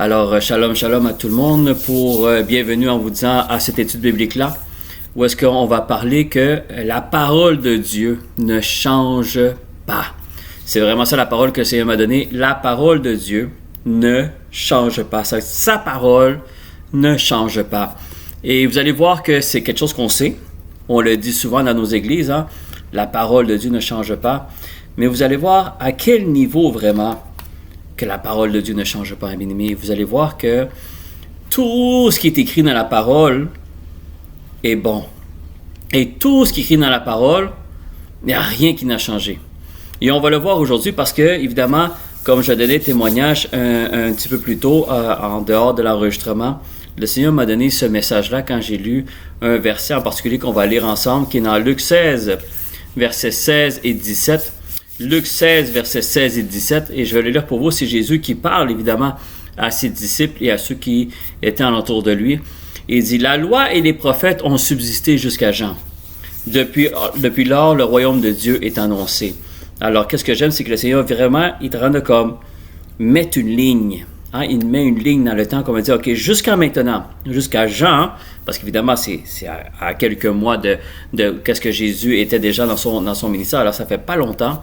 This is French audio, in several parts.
Alors, shalom, shalom à tout le monde pour bienvenue en vous disant à cette étude biblique-là, où est-ce qu'on va parler que la parole de Dieu ne change pas. C'est vraiment ça la parole que le Seigneur m'a donnée. La parole de Dieu ne change pas. Sa parole ne change pas. Et vous allez voir que c'est quelque chose qu'on sait. On le dit souvent dans nos églises, hein? La parole de Dieu ne change pas. Mais vous allez voir à quel niveau vraiment que la parole de Dieu ne change pas, bien-aimés. Vous allez voir que tout ce qui est écrit dans la parole est bon. Et tout ce qui est écrit dans la parole, il n'y a rien qui n'a changé. Et on va le voir aujourd'hui parce que, évidemment, comme je donnais témoignage un petit peu plus tôt, en dehors de l'enregistrement, le Seigneur m'a donné ce message-là quand j'ai lu un verset en particulier qu'on va lire ensemble, qui est dans Luc 16, versets 16 et 17. Luc 16, versets 16 et 17, et je vais le lire pour vous. C'est Jésus qui parle, évidemment, à ses disciples et à ceux qui étaient alentour de lui. Il dit, « La loi et les prophètes ont subsisté jusqu'à Jean. Depuis lors, le royaume de Dieu est annoncé. » Alors, qu'est-ce que j'aime, c'est que le Seigneur, vraiment, il est en train de comme mettre une ligne. Hein? Il met une ligne dans le temps, comme on dit, OK, jusqu'à maintenant, jusqu'à Jean, parce qu'évidemment, c'est à quelques mois de qu'est-ce que Jésus était déjà dans son ministère, alors ça fait pas longtemps.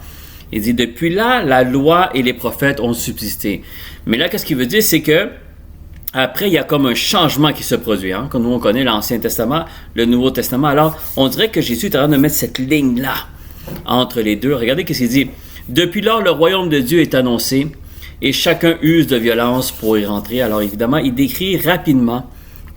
Il dit, depuis là, la loi et les prophètes ont subsisté. Mais là, qu'est-ce qu'il veut dire, c'est que après, il y a comme un changement qui se produit. Hein? Comme nous, on connaît l'Ancien Testament, le Nouveau Testament. Alors, on dirait que Jésus est en train de mettre cette ligne-là entre les deux. Regardez ce qu'il dit. Depuis lors, le royaume de Dieu est annoncé et chacun use de violence pour y rentrer. Alors, évidemment, il décrit rapidement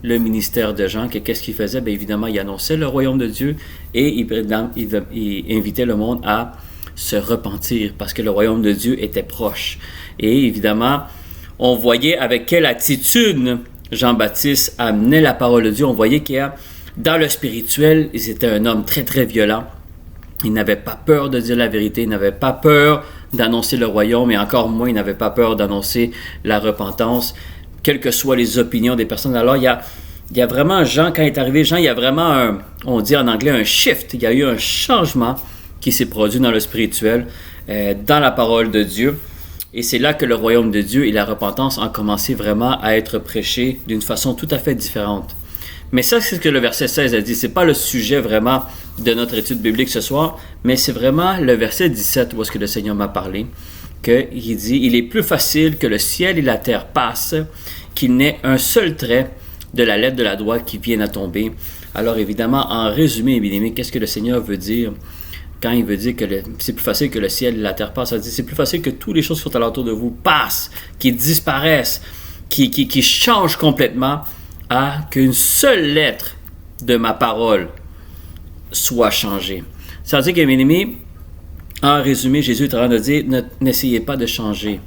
le ministère de Jean, que qu'est-ce qu'il faisait? Bien évidemment, il annonçait le royaume de Dieu et il invitait le monde à se repentir parce que le royaume de Dieu était proche. Et évidemment, on voyait avec quelle attitude Jean-Baptiste amenait la parole de Dieu. On voyait qu'il y a, dans le spirituel, il était un homme très, très violent. Il n'avait pas peur de dire la vérité, il n'avait pas peur d'annoncer le royaume, et encore moins, il n'avait pas peur d'annoncer la repentance, quelles que soient les opinions des personnes. Alors, il y a vraiment, Jean, quand il est arrivé, Jean, il y a vraiment, on dit en anglais, un shift. Il y a eu un changement qui s'est produit dans le spirituel, dans la parole de Dieu. Et c'est là que le royaume de Dieu et la repentance ont commencé vraiment à être prêchés d'une façon tout à fait différente. Mais ça, c'est ce que le verset 16 a dit. Ce n'est pas le sujet vraiment de notre étude biblique ce soir, mais c'est vraiment le verset 17 où est-ce que le Seigneur m'a parlé, qu'il dit « Il est plus facile que le ciel et la terre passent, qu'il n'ait un seul trait de la lettre de la loi qui vienne à tomber. » Alors évidemment, en résumé, bien aimé, qu'est-ce que le Seigneur veut dire quand il veut dire que c'est plus facile que le ciel et la terre passent? Ça dit c'est plus facile que toutes les choses qui sont alentour de vous passent, qui disparaissent, qui changent complètement, à qu'une seule lettre de ma parole soit changée. Ça veut dire que, mes amis, en résumé, Jésus est en train de dire, n'essayez pas de changer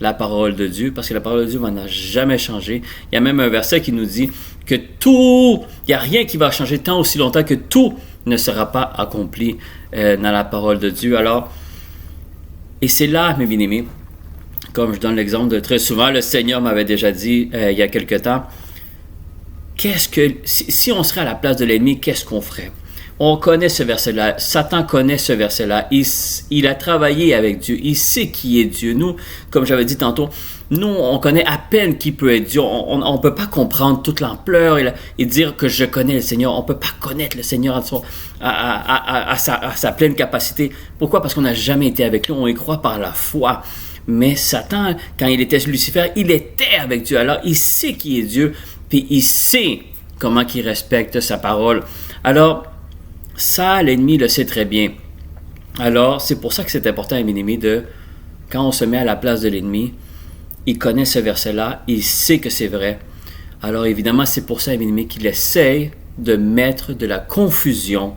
la parole de Dieu, parce que la parole de Dieu n'a jamais changé. Il y a même un verset qui nous dit que il n'y a rien qui va changer tant aussi longtemps que tout ne sera pas accompli dans la parole de Dieu. Alors, et c'est là, mes bien-aimés, comme je donne l'exemple de très souvent, le Seigneur m'avait déjà dit il y a quelque temps, si on serait à la place de l'ennemi, qu'est-ce qu'on ferait? On connaît ce verset-là. Satan connaît ce verset-là. Il a travaillé avec Dieu. Il sait qui est Dieu. Nous, comme j'avais dit tantôt, nous, on connaît à peine qui peut être Dieu. On ne peut pas comprendre toute l'ampleur et dire que je connais le Seigneur. On ne peut pas connaître le Seigneur à sa pleine capacité. Pourquoi? Parce qu'on n'a jamais été avec lui. On y croit par la foi. Mais Satan, quand il était Lucifer, il était avec Dieu. Alors, il sait qui est Dieu. Puis il sait comment il respecte sa parole. Alors, ça, l'ennemi le sait très bien. Alors, c'est pour ça que c'est important, mes amis, quand on se met à la place de l'ennemi, il connaît ce verset-là, il sait que c'est vrai. Alors, évidemment, c'est pour ça, mes amis, qu'il essaye de mettre de la confusion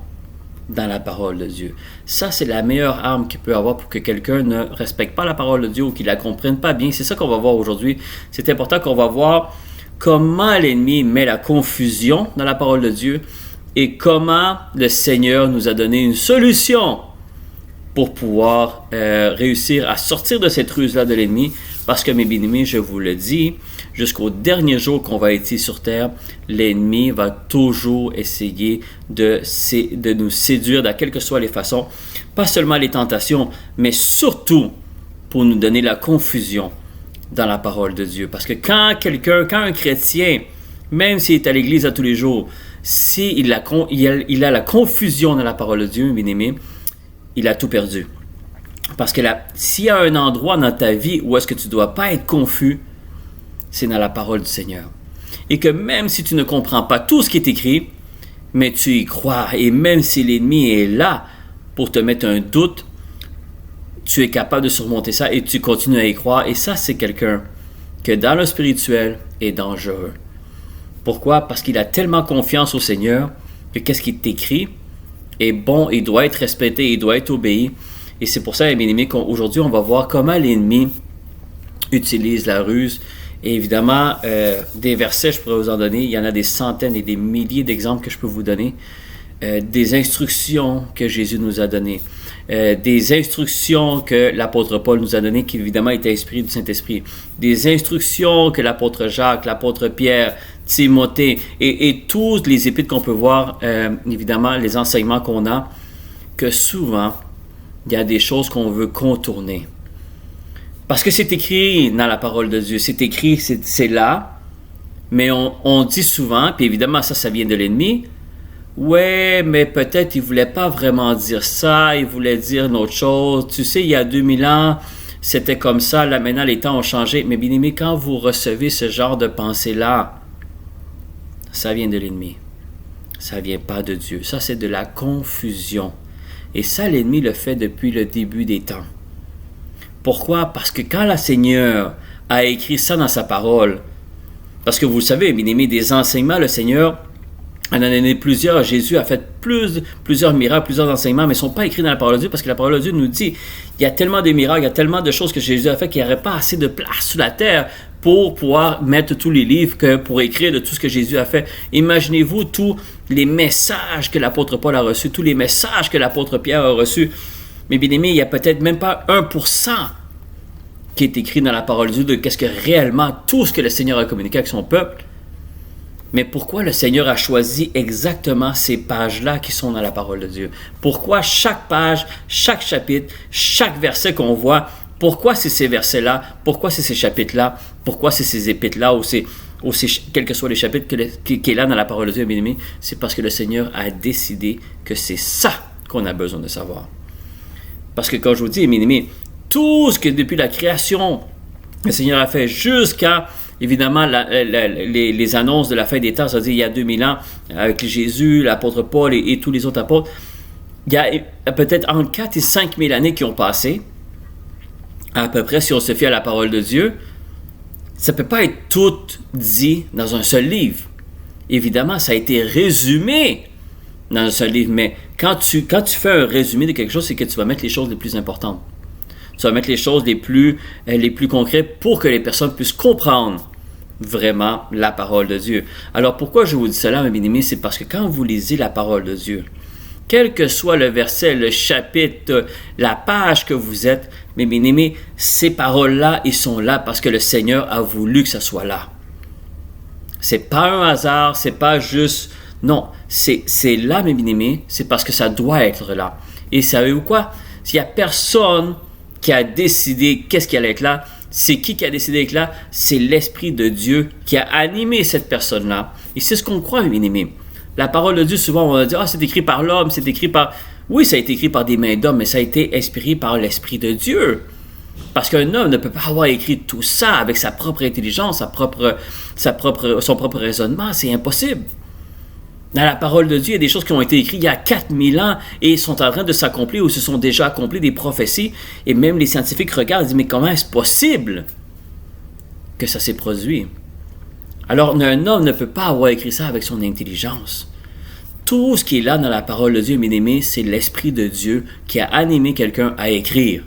dans la parole de Dieu. Ça, c'est la meilleure arme qu'il peut avoir pour que quelqu'un ne respecte pas la parole de Dieu ou qu'il ne la comprenne pas bien. C'est ça qu'on va voir aujourd'hui. C'est important qu'on va voir comment l'ennemi met la confusion dans la parole de Dieu et comment le Seigneur nous a donné une solution pour pouvoir réussir à sortir de cette ruse-là de l'ennemi. Parce que, mes bien-aimés, je vous le dis, jusqu'au dernier jour qu'on va être ici sur terre, l'ennemi va toujours essayer de nous séduire de quelles que soient les façons. Pas seulement les tentations, mais surtout pour nous donner la confusion dans la parole de Dieu. Parce que quand un chrétien, même s'il est à l'église à tous les jours, s'il il a la confusion dans la parole de Dieu, bien aimé, il a tout perdu. Parce que s'il y a un endroit dans ta vie où est-ce que tu ne dois pas être confus, c'est dans la parole du Seigneur. Et que même si tu ne comprends pas tout ce qui est écrit, mais tu y crois, et même si l'ennemi est là pour te mettre un doute, tu es capable de surmonter ça et tu continues à y croire. Et ça, c'est quelqu'un que dans le spirituel est dangereux. Pourquoi? Parce qu'il a tellement confiance au Seigneur que qu'est-ce qui est écrit est bon, il doit être respecté, il doit être obéi. Et c'est pour ça, bien aimé, qu'aujourd'hui, on va voir comment l'ennemi utilise la ruse. Et évidemment, des versets, je pourrais vous en donner. Il y en a des centaines et des milliers d'exemples que je peux vous donner. Des instructions que Jésus nous a données. Des instructions que l'apôtre Paul nous a données, qui évidemment étaient inspirées du Saint-Esprit. Des instructions que l'apôtre Jacques, l'apôtre Pierre, Timothée et toutes les épîtres qu'on peut voir, évidemment, les enseignements qu'on a, que souvent, il y a des choses qu'on veut contourner. Parce que c'est écrit dans la parole de Dieu, c'est écrit, c'est là, mais on dit souvent, puis évidemment ça vient de l'ennemi, ouais, mais peut-être il ne voulait pas vraiment dire ça, il voulait dire une autre chose. Tu sais, il y a 2000 ans, c'était comme ça, là maintenant les temps ont changé. Mais bien aimé, quand vous recevez ce genre de pensée-là, ça vient de l'ennemi. Ça ne vient pas de Dieu. Ça, c'est de la confusion. Et ça, l'ennemi le fait depuis le début des temps. Pourquoi? Parce que quand le Seigneur a écrit ça dans sa parole, parce que vous le savez, bien aimé, des enseignements, le Seigneur en a donné plusieurs. Jésus a fait plusieurs miracles, plusieurs enseignements, mais ils ne sont pas écrits dans la parole de Dieu, parce que la parole de Dieu nous dit, il y a tellement de miracles, il y a tellement de choses que Jésus a fait qu'il n'y aurait pas assez de place sur la terre pour pouvoir mettre tous les livres, pour écrire de tout ce que Jésus a fait. Imaginez-vous tous les messages que l'apôtre Paul a reçus, tous les messages que l'apôtre Pierre a reçus. Mais bien aimé, il n'y a peut-être même pas 1% qui est écrit dans la parole de Dieu de qu'est-ce que réellement tout ce que le Seigneur a communiqué avec son peuple. Mais pourquoi le Seigneur a choisi exactement ces pages-là qui sont dans la parole de Dieu? Pourquoi chaque page, chaque chapitre, chaque verset qu'on voit, pourquoi c'est ces versets-là? Pourquoi c'est ces chapitres-là? Pourquoi c'est ces épîtres-là ou quels que soient les chapitres qui est là dans la parole de Dieu, bien aimé? C'est parce que le Seigneur a décidé que c'est ça qu'on a besoin de savoir. Parce que quand je vous dis, bien aimé, tout ce que depuis la création, le Seigneur a fait jusqu'à, évidemment, les annonces de la fin des temps, c'est-à-dire il y a 2000 ans, avec Jésus, l'apôtre Paul et tous les autres apôtres, il y a peut-être entre 4 et 5 000 années qui ont passé, à peu près, si on se fie à la parole de Dieu. Ça ne peut pas être tout dit dans un seul livre. Évidemment, ça a été résumé dans un seul livre, mais quand tu fais un résumé de quelque chose, c'est que tu vas mettre les choses les plus importantes. Tu vas mettre les choses les plus concrètes pour que les personnes puissent comprendre vraiment la parole de Dieu. Alors pourquoi je vous dis cela, mes bien-aimés? C'est parce que quand vous lisez la parole de Dieu, quel que soit le verset, le chapitre, la page que vous êtes, mes bien-aimés, ces paroles-là, ils sont là parce que le Seigneur a voulu que ça soit là. C'est pas un hasard, c'est pas juste... Non, c'est là, mes bien-aimés, c'est parce que ça doit être là. Et savez-vous quoi? S'il n'y a personne qui a décidé qu'est-ce qui allait être là, c'est qui a décidé d'être là? C'est l'Esprit de Dieu qui a animé cette personne-là. Et c'est ce qu'on croit, mes bien-aimés. La parole de Dieu, souvent, on va dire, c'est écrit par l'homme, c'est écrit par... Oui, ça a été écrit par des mains d'hommes, mais ça a été inspiré par l'Esprit de Dieu. Parce qu'un homme ne peut pas avoir écrit tout ça avec sa propre intelligence, son propre raisonnement. C'est impossible. Dans la parole de Dieu, il y a des choses qui ont été écrites il y a 4000 ans et sont en train de s'accomplir ou se sont déjà accomplies des prophéties. Et même les scientifiques regardent et disent, mais comment est-ce possible que ça s'est produit? Alors, un homme ne peut pas avoir écrit ça avec son intelligence. Tout ce qui est là dans la parole de Dieu, mes aimés, c'est l'Esprit de Dieu qui a animé quelqu'un à écrire.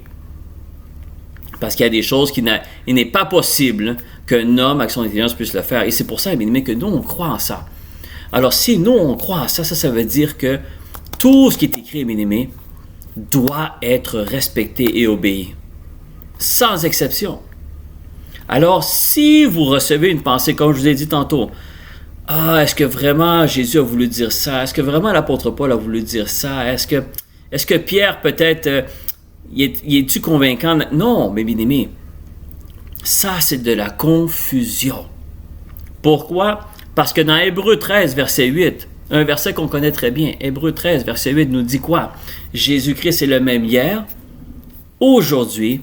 Parce qu'il y a des choses il n'est pas possible qu'un homme avec son intelligence puisse le faire. Et c'est pour ça, mes aimés, que nous, on croit en ça. Alors, si nous, on croit en ça, ça veut dire que tout ce qui est écrit, mes aimés, doit être respecté et obéi. Sans exception. Alors, si vous recevez une pensée, comme je vous ai dit tantôt, est-ce que vraiment Jésus a voulu dire ça? Est-ce que vraiment l'apôtre Paul a voulu dire ça? Est-ce que Pierre, peut-être, est-tu convaincant? Non, mes bien-aimés. Ça, c'est de la confusion. Pourquoi? Parce que dans Hébreux 13, verset 8, un verset qu'on connaît très bien, Hébreux 13, verset 8 nous dit quoi? Jésus-Christ est le même hier, aujourd'hui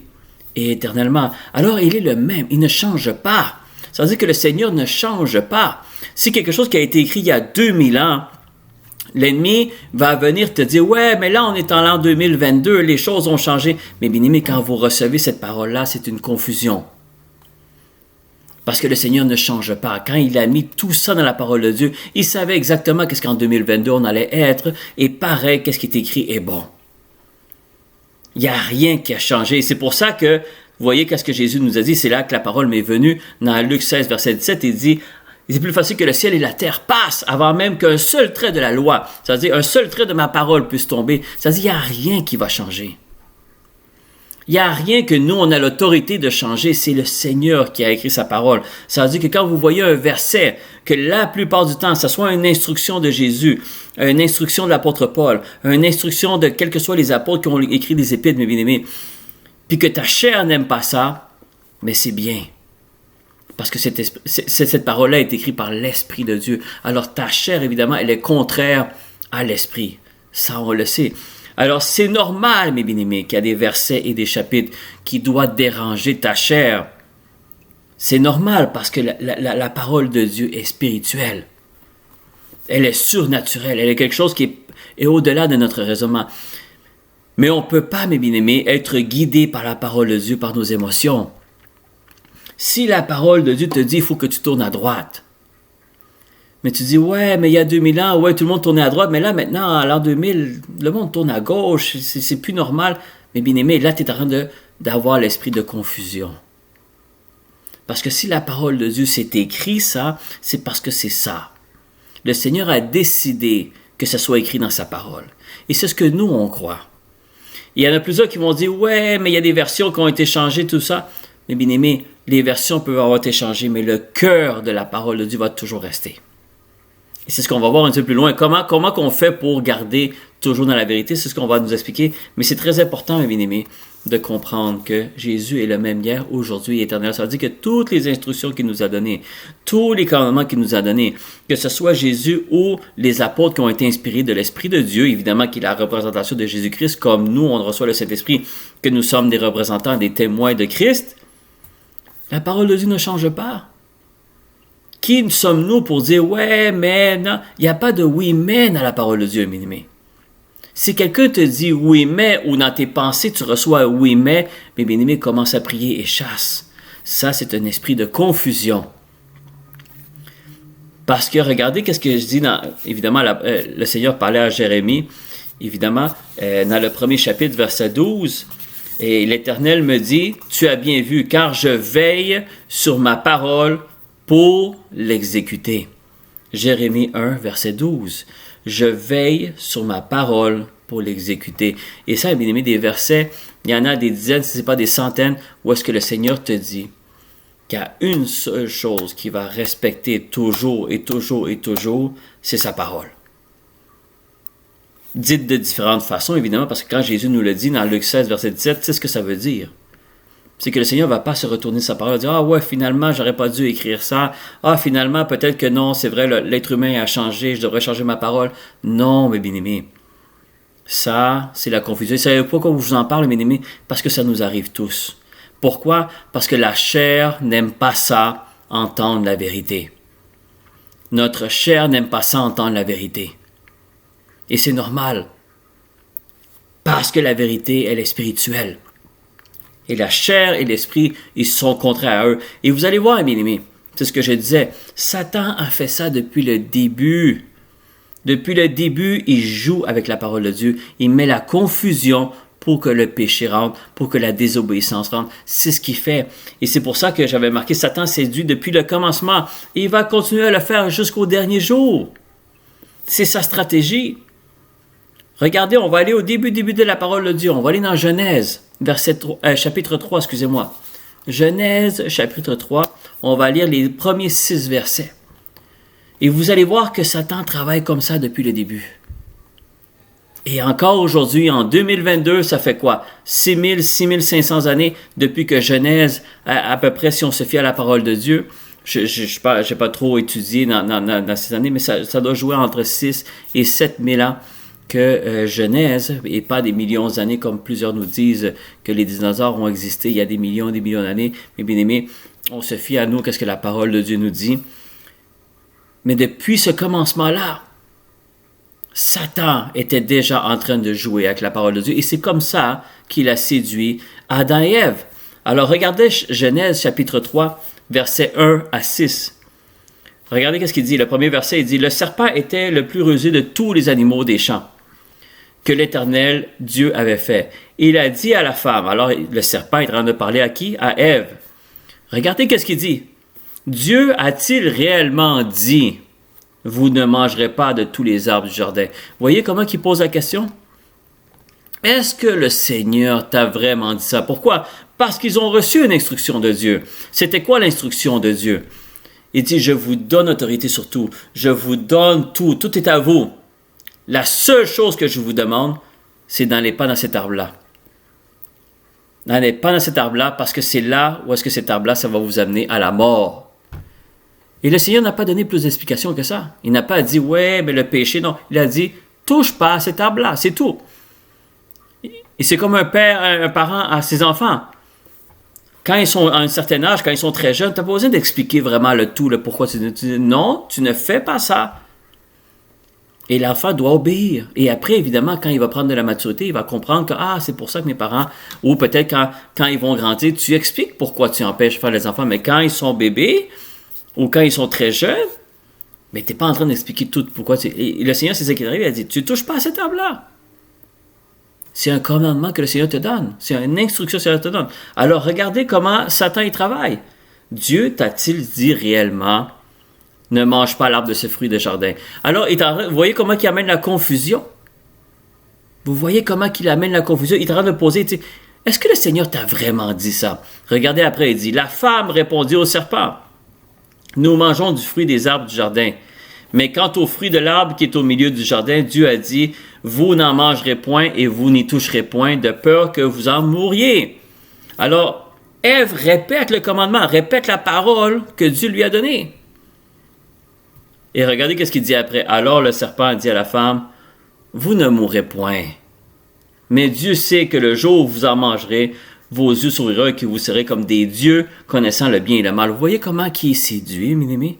et éternellement. Alors, il est le même, il ne change pas. Ça veut dire que le Seigneur ne change pas. Si quelque chose qui a été écrit il y a 2000 ans, l'ennemi va venir te dire « Ouais, mais là, on est en l'an 2022, les choses ont changé. » Mais bien aimé, quand vous recevez cette parole-là, c'est une confusion. Parce que le Seigneur ne change pas. Quand il a mis tout ça dans la parole de Dieu, il savait exactement qu'est-ce qu'en 2022 on allait être, et pareil, qu'est-ce qui est écrit est bon. Il n'y a rien qui a changé. C'est pour ça que, vous voyez qu'est-ce que Jésus nous a dit, c'est là que la parole m'est venue. Dans Luc 16, verset 17, il dit « C'est plus facile que le ciel et la terre passent avant même qu'un seul trait de la loi, c'est-à-dire un seul trait de ma parole puisse tomber. » C'est-à-dire qu'il n'y a rien qui va changer. Il n'y a rien que nous, on a l'autorité de changer. C'est le Seigneur qui a écrit sa parole. Ça veut dire que quand vous voyez un verset, que la plupart du temps, ce soit une instruction de Jésus, une instruction de l'apôtre Paul, une instruction de quels que soient les apôtres qui ont écrit des épîtres, mes bien-aimés, puis que ta chair n'aime pas ça, mais c'est bien. Parce que cette parole-là est écrite par l'Esprit de Dieu. Alors ta chair, évidemment, elle est contraire à l'Esprit. Ça, on le sait. Alors, c'est normal, mes bien-aimés, qu'il y a des versets et des chapitres qui doivent déranger ta chair. C'est normal parce que la parole de Dieu est spirituelle. Elle est surnaturelle. Elle est quelque chose qui est au-delà de notre raisonnement. Mais on ne peut pas, mes bien-aimés, être guidé par la parole de Dieu, par nos émotions. Si la parole de Dieu te dit, il faut que tu tournes à droite. Mais tu dis, ouais, mais il y a 2000 ans, ouais, tout le monde tournait à droite, mais là, maintenant, à l'an 2000, le monde tourne à gauche, c'est plus normal. Mais bien aimé, là, tu es en train d'avoir l'esprit de confusion. Parce que si la parole de Dieu s'est écrit ça, c'est parce que c'est ça. Le Seigneur a décidé que ça soit écrit dans sa parole. Et c'est ce que nous, on croit. Il y en a plusieurs qui vont dire, ouais, mais il y a des versions qui ont été changées, tout ça. Mais bien aimé, les versions peuvent avoir été changées, mais le cœur de la parole de Dieu va toujours rester. Et c'est ce qu'on va voir un peu plus loin. Comment qu'on fait pour garder toujours dans la vérité, c'est ce qu'on va nous expliquer. Mais c'est très important, mes bien-aimés, de comprendre que Jésus est le même hier, aujourd'hui et éternel. Ça veut dire que toutes les instructions qu'il nous a données, tous les commandements qu'il nous a donnés, que ce soit Jésus ou les apôtres qui ont été inspirés de l'Esprit de Dieu, évidemment qui est la représentation de Jésus-Christ, comme nous, on reçoit le Saint-Esprit, que nous sommes des représentants, des témoins de Christ, la parole de Dieu ne change pas. Qui sommes-nous pour dire « ouais, mais non ». Il n'y a pas de « oui, mais » dans la parole de Dieu, mes amis. Si quelqu'un te dit « oui, mais » ou dans tes pensées, tu reçois « oui, mais », mes bien-aimés, commence à prier et chasse. Ça, c'est un esprit de confusion. Parce que, regardez qu'est-ce que je dis dans... Évidemment, le Seigneur parlait à Jérémie, évidemment, dans le premier chapitre, verset 12, et l'Éternel me dit « Tu as bien vu, car je veille sur ma parole pour l'exécuter. » Jérémie 1, verset 12. Je veille sur ma parole pour l'exécuter. Et ça, bien aimé, des versets, il y en a des dizaines, si ce n'est pas des centaines, où est-ce que le Seigneur te dit qu'il y a une seule chose qui va respecter toujours et toujours et toujours, c'est sa parole. Dites de différentes façons, évidemment, parce que quand Jésus nous le dit dans Luc 16, verset 17, c'est ce que ça veut dire. C'est que le Seigneur ne va pas se retourner de sa parole et dire « Ah ouais, finalement, j'aurais pas dû écrire ça. Ah, finalement, peut-être que non, c'est vrai, l'être humain a changé, je devrais changer ma parole. » Non, mes bien-aimés. Ça, c'est la confusion. Vous savez pourquoi je vous en parle, mes bien-aimés? Parce que ça nous arrive tous. Pourquoi? Parce que la chair n'aime pas ça, entendre la vérité. Notre chair n'aime pas ça, entendre la vérité. Et c'est normal. Parce que la vérité, elle est spirituelle. Et la chair et l'esprit, ils sont contraires à eux. Et vous allez voir, bien aimés, c'est ce que je disais, Satan a fait ça depuis le début. Depuis le début, il joue avec la parole de Dieu. Il met la confusion pour que le péché rentre, pour que la désobéissance rentre. C'est ce qu'il fait. Et c'est pour ça que j'avais marqué, Satan séduit depuis le commencement. Et il va continuer à le faire jusqu'au dernier jour. C'est sa stratégie. Regardez, on va aller au début de la parole de Dieu. On va aller dans Genèse. Chapitre 3, excusez-moi. Genèse, chapitre 3, on va lire les premiers 6 versets. Et vous allez voir que Satan travaille comme ça depuis le début. Et encore aujourd'hui, en 2022, ça fait quoi? 6500 années depuis que Genèse, à peu près, si on se fie à la parole de Dieu, je n'ai pas trop étudié dans ces années, mais ça doit jouer entre 6 et 7 000 ans que Genèse, et pas des millions d'années comme plusieurs nous disent que les dinosaures ont existé il y a des millions d'années. Mais bien aimé, on se fie à nous, qu'est-ce que la parole de Dieu nous dit. Mais depuis ce commencement-là, Satan était déjà en train de jouer avec la parole de Dieu. Et c'est comme ça qu'il a séduit Adam et Ève. Alors regardez Genèse chapitre 3, versets 1 à 6. Regardez qu'est-ce qu'il dit. Le premier verset, il dit « Le serpent était le plus rusé de tous les animaux des champs que l'Éternel Dieu avait fait. Il a dit à la femme, alors le serpent est en train de parler à qui? À Ève. Regardez qu'est-ce qu'il dit. Dieu a-t-il réellement dit, vous ne mangerez pas de tous les arbres du jardin? Voyez comment il pose la question? Est-ce que le Seigneur t'a vraiment dit ça? Pourquoi? Parce qu'ils ont reçu une instruction de Dieu. C'était quoi l'instruction de Dieu? Il dit, je vous donne autorité sur tout. Je vous donne tout. Tout est à vous. La seule chose que je vous demande, c'est d'aller pas dans cet arbre-là. N'allez pas dans cet arbre-là parce que c'est là où est-ce que cet arbre-là, ça va vous amener à la mort. Et le Seigneur n'a pas donné plus d'explications que ça. Il n'a pas dit, ouais, mais le péché, non. Il a dit, touche pas à cet arbre-là, c'est tout. Et c'est comme un parent à ses enfants. Quand ils sont à un certain âge, quand ils sont très jeunes, tu n'as pas besoin d'expliquer vraiment le tout, le pourquoi. Tu dis, non, tu ne fais pas ça. Et l'enfant doit obéir. Et après, évidemment, quand il va prendre de la maturité, il va comprendre que, c'est pour ça que mes parents, ou peut-être quand ils vont grandir, tu expliques pourquoi tu empêches de faire les enfants. Mais quand ils sont bébés, ou quand ils sont très jeunes, mais tu n'es pas en train d'expliquer tout pourquoi. Et le Seigneur, c'est ça qui arrive, il a dit, tu ne touches pas à cette arbre-là. C'est un commandement que le Seigneur te donne. C'est une instruction que le Seigneur te donne. Alors, regardez comment Satan y travaille. Dieu t'a-t-il dit réellement, ne mange pas l'arbre de ce fruit de jardin? Alors, vous voyez comment il amène la confusion? Vous voyez comment il amène la confusion? Il est en train de poser, est-ce que le Seigneur t'a vraiment dit ça? Regardez après, il dit, la femme répondit au serpent, nous mangeons du fruit des arbres du jardin. Mais quant au fruit de l'arbre qui est au milieu du jardin, Dieu a dit, vous n'en mangerez point et vous n'y toucherez point, de peur que vous en mouriez. Alors, Ève répète le commandement, répète la parole que Dieu lui a donnée. Et regardez ce qu'il dit après. Alors le serpent dit à la femme, vous ne mourrez point. Mais Dieu sait que le jour où vous en mangerez, vos yeux s'ouvriront et que vous serez comme des dieux connaissant le bien et le mal. Vous voyez comment il est séduit, mes amis?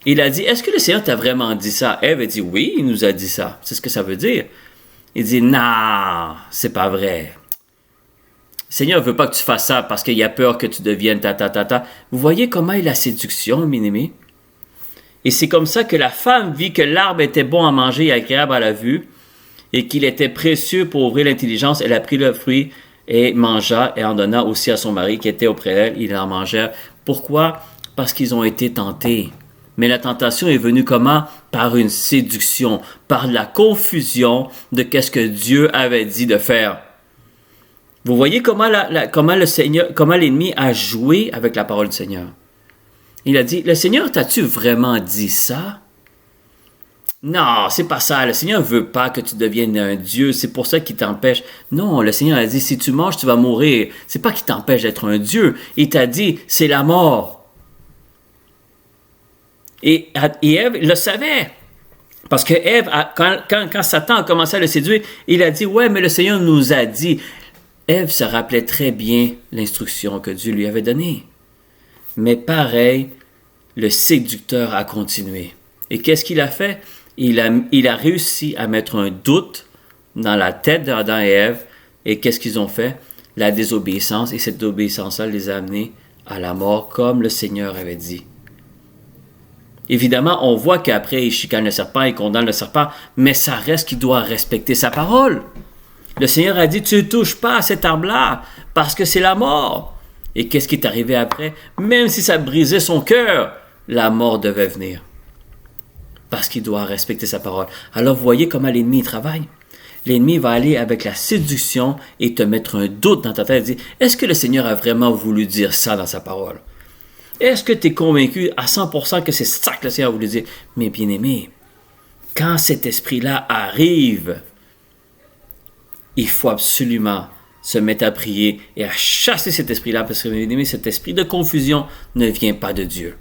Il a dit, est-ce que le Seigneur t'a vraiment dit ça? Ève a dit, oui, il nous a dit ça. C'est ce que ça veut dire. Il dit, non, c'est pas vrai. Le Seigneur ne veut pas que tu fasses ça parce qu'il a peur que tu deviennes ta. Vous voyez comment il a la séduction, mes amis? Et c'est comme ça que la femme vit que l'arbre était bon à manger et agréable à la vue et qu'il était précieux pour ouvrir l'intelligence. Elle a pris le fruit et mangea et en donna aussi à son mari qui était auprès d'elle. Ils en mangèrent. Pourquoi? Parce qu'ils ont été tentés. Mais la tentation est venue comment? Par une séduction, par la confusion de qu'est-ce que Dieu avait dit de faire. Vous voyez comment l'ennemi a joué avec la parole du Seigneur. Il a dit, le Seigneur, t'as-tu vraiment dit ça? Non, c'est pas ça. Le Seigneur veut pas que tu deviennes un Dieu. C'est pour ça qu'il t'empêche. Non, le Seigneur a dit, si tu manges, tu vas mourir. C'est pas qu'il t'empêche d'être un Dieu. Il t'a dit, c'est la mort. Et Ève le savait. Parce que Ève, quand Satan a commencé à le séduire, il a dit, ouais, mais le Seigneur nous a dit. Ève se rappelait très bien l'instruction que Dieu lui avait donnée. Mais pareil, le séducteur a continué. Et qu'est-ce qu'il a fait? Il a réussi à mettre un doute dans la tête d'Adam et Ève. Et qu'est-ce qu'ils ont fait? La désobéissance. Et cette désobéissance-là les a amenés à la mort, comme le Seigneur avait dit. Évidemment, on voit qu'après, il chicane le serpent, il condamne le serpent, mais ça reste qu'il doit respecter sa parole. Le Seigneur a dit, tu ne touches pas à cet arbre-là, parce que c'est la mort. Et qu'est-ce qui est arrivé après? Même si ça brisait son cœur, la mort devait venir. Parce qu'il doit respecter sa parole. Alors, vous voyez comment l'ennemi travaille. L'ennemi va aller avec la séduction et te mettre un doute dans ta tête et dire, est-ce que le Seigneur a vraiment voulu dire ça dans sa parole? Est-ce que tu es convaincu à 100% que c'est ça que le Seigneur a voulu dire? Mais bien-aimé, quand cet esprit-là arrive, il faut absolument se mettre à prier et à chasser cet esprit-là, parce que, mes amis, cet esprit de confusion ne vient pas de Dieu.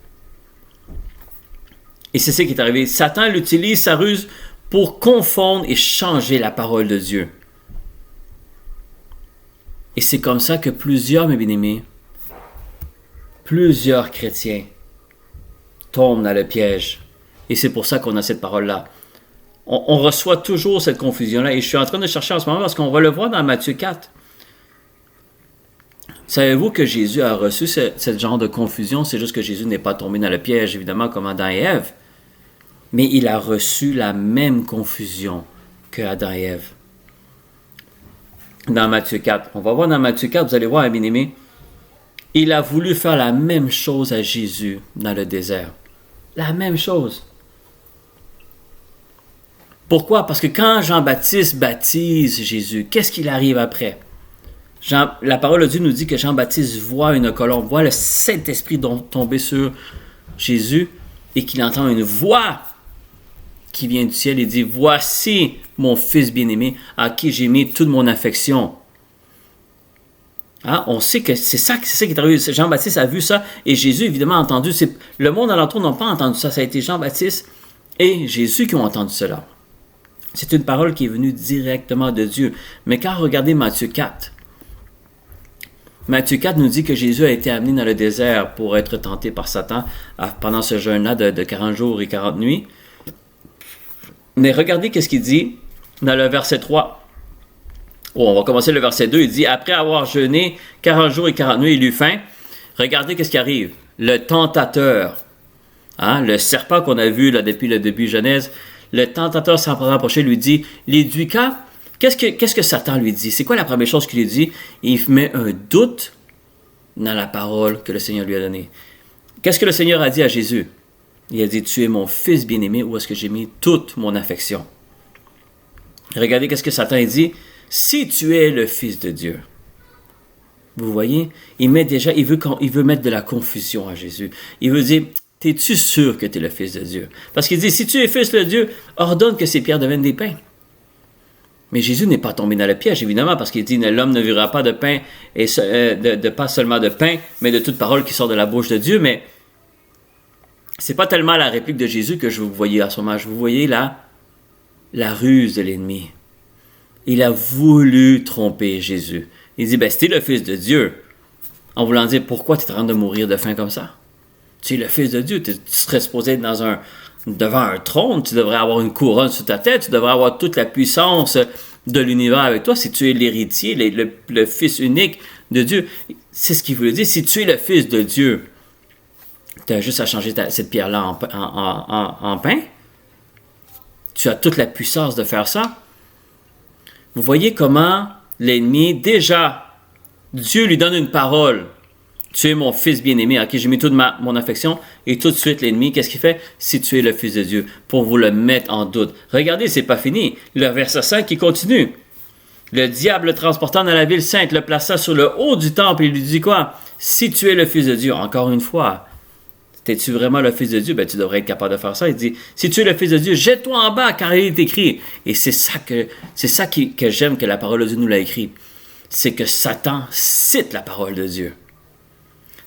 Et c'est ce qui est arrivé. Satan l'utilise, sa ruse, pour confondre et changer la parole de Dieu. Et c'est comme ça que plusieurs, mes bien-aimés, plusieurs chrétiens tombent dans le piège. Et c'est pour ça qu'on a cette parole-là. On reçoit toujours cette confusion-là. Et je suis en train de chercher en ce moment parce qu'on va le voir dans Matthieu 4. Savez-vous que Jésus a reçu ce genre de confusion? C'est juste que Jésus n'est pas tombé dans le piège, évidemment, comme Adam et Ève. Mais il a reçu la même confusion que Adam et Ève. Dans Matthieu 4. On va voir dans Matthieu 4, vous allez voir, bien-aimé, il a voulu faire la même chose à Jésus dans le désert. La même chose. Pourquoi? Parce que quand Jean-Baptiste baptise Jésus, qu'est-ce qu'il arrive après? La parole de Dieu nous dit que Jean-Baptiste voit une colombe, voit le Saint-Esprit tomber sur Jésus et qu'il entend une voix qui vient du ciel et dit « Voici mon fils bien-aimé à qui j'ai mis toute mon affection. » Hein? On sait que c'est ça qui est arrivé. Jean-Baptiste a vu ça et Jésus, évidemment, a entendu. Le monde alentour n'a pas entendu ça. Ça a été Jean-Baptiste et Jésus qui ont entendu cela. C'est une parole qui est venue directement de Dieu. Mais quand regardez Matthieu 4, Matthieu 4 nous dit que Jésus a été amené dans le désert pour être tenté par Satan pendant ce jeûne-là de 40 jours et 40 nuits. Mais regardez qu'est-ce qu'il dit dans le verset 3. Oh, on va commencer le verset 2. Il dit « Après avoir jeûné 40 jours et 40 nuits, il eut faim. » Regardez qu'est-ce qui arrive. Le tentateur, le serpent qu'on a vu là, depuis le début Genèse, le tentateur s'en rapproché, lui dit « L'éducat, qu'est-ce que Satan lui dit? C'est quoi la première chose qu'il lui dit? Il met un doute dans la parole que le Seigneur lui a donnée. Qu'est-ce que le Seigneur a dit à Jésus? Il a dit « Tu es mon fils bien-aimé, où est-ce que j'ai mis toute mon affection? » Regardez qu'est-ce que Satan dit. « Si tu es le Fils de Dieu. » Vous voyez, il veut mettre de la confusion à Jésus. Il veut dire, es-tu sûr que tu es le Fils de Dieu? Parce qu'il dit, si tu es Fils de Dieu, ordonne que ces pierres deviennent des pains. Mais Jésus n'est pas tombé dans le piège, évidemment, parce qu'il dit, l'homme ne vivra pas de pain, et pas seulement de pain, mais de toute parole qui sort de la bouche de Dieu. Mais c'est pas tellement la réplique de Jésus que je vous voyais à ce moment. Je vous voyais là, la ruse de l'ennemi. Il a voulu tromper Jésus. Il dit, si tu es le Fils de Dieu, en voulant dire, pourquoi tu es en train de mourir de faim comme ça? Tu es le Fils de Dieu, tu serais supposé être devant un trône, tu devrais avoir une couronne sur ta tête, tu devrais avoir toute la puissance de l'univers avec toi, si tu es l'héritier, le Fils unique de Dieu. C'est ce qu'il voulait dire, si tu es le Fils de Dieu, tu as juste à changer cette pierre-là en pain. Tu as toute la puissance de faire ça. Vous voyez comment l'ennemi, déjà, Dieu lui donne une parole. Tu es mon fils bien-aimé, à qui j'ai mis toute mon affection. Et tout de suite, l'ennemi, qu'est-ce qu'il fait? Si tu es le Fils de Dieu, pour vous le mettre en doute. Regardez, c'est pas fini. Le verset 5 qui continue. Le diable, le transportant dans la ville sainte, le plaça sur le haut du temple et lui dit quoi? Si tu es le Fils de Dieu, encore une fois, es-tu vraiment le Fils de Dieu? Tu devrais être capable de faire ça. Il dit, si tu es le Fils de Dieu, jette-toi en bas, car il est écrit. Et c'est ça que j'aime que la parole de Dieu nous l'a écrit. C'est que Satan cite la parole de Dieu.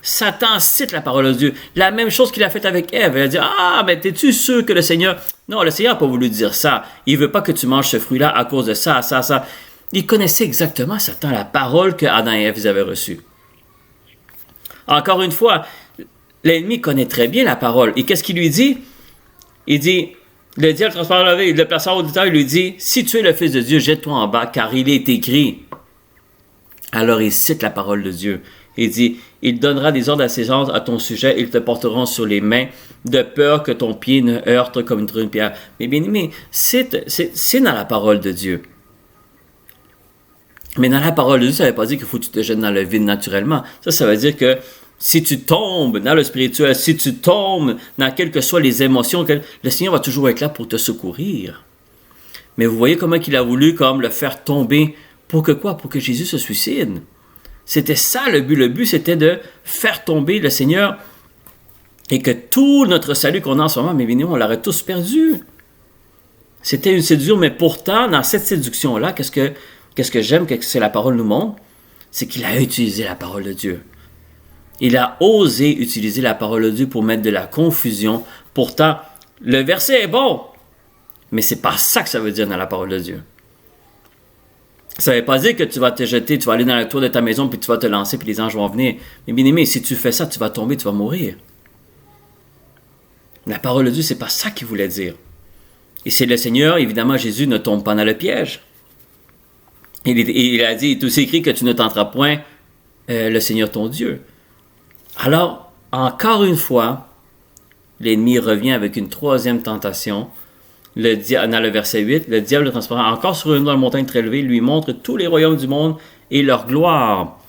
Satan cite la parole de Dieu. La même chose qu'il a faite avec Ève. Il a dit, mais es-tu sûr que le Seigneur... Non, le Seigneur n'a pas voulu dire ça. Il ne veut pas que tu manges ce fruit-là à cause de ça. Il connaissait exactement, Satan, la parole que Adam et Ève avaient reçue. Encore une fois, l'ennemi connaît très bien la parole. Et qu'est-ce qu'il lui dit? Il dit, le diable transportant la ville, le plaçant au auditeur, il lui dit, si tu es le Fils de Dieu, jette-toi en bas, car il est écrit. Alors il cite la parole de Dieu. Il dit, il donnera des ordres à ses anges à ton sujet, ils te porteront sur les mains, de peur que ton pied ne heurte comme une pierre. Mais bien aimé, c'est dans la parole de Dieu. Mais dans la parole de Dieu, ça ne veut pas dire qu'il faut que tu te jettes dans le vide naturellement. Ça veut dire que si tu tombes dans le spirituel, si tu tombes dans quelles que soient les émotions, le Seigneur va toujours être là pour te secourir. Mais vous voyez comment il a voulu comme le faire tomber. Pour que quoi? Pour que Jésus se suicide. C'était ça le but. Le but, c'était de faire tomber le Seigneur et que tout notre salut qu'on a en ce moment, mais bien, on l'aurait tous perdu. C'était une séduction, mais pourtant, dans cette séduction-là, qu'est-ce que j'aime que c'est la parole nous montre? C'est qu'il a utilisé la parole de Dieu. Il a osé utiliser la parole de Dieu pour mettre de la confusion. Pourtant, le verset est bon, mais c'est pas ça que ça veut dire dans la parole de Dieu. Ça ne veut pas dire que tu vas te jeter, tu vas aller dans la tour de ta maison, puis tu vas te lancer, puis les anges vont venir. Mais bien aimé, si tu fais ça, tu vas tomber, tu vas mourir. La parole de Dieu, c'est pas ça qu'il voulait dire. Et c'est le Seigneur, évidemment, Jésus ne tombe pas dans le piège. Il a dit, il est aussi écrit que tu ne tenteras point le Seigneur ton Dieu. Alors, encore une fois, l'ennemi revient avec une troisième tentation. Dans le verset 8, le diable, transparent, encore sur une montagne très élevée, lui montre tous les royaumes du monde et leur gloire.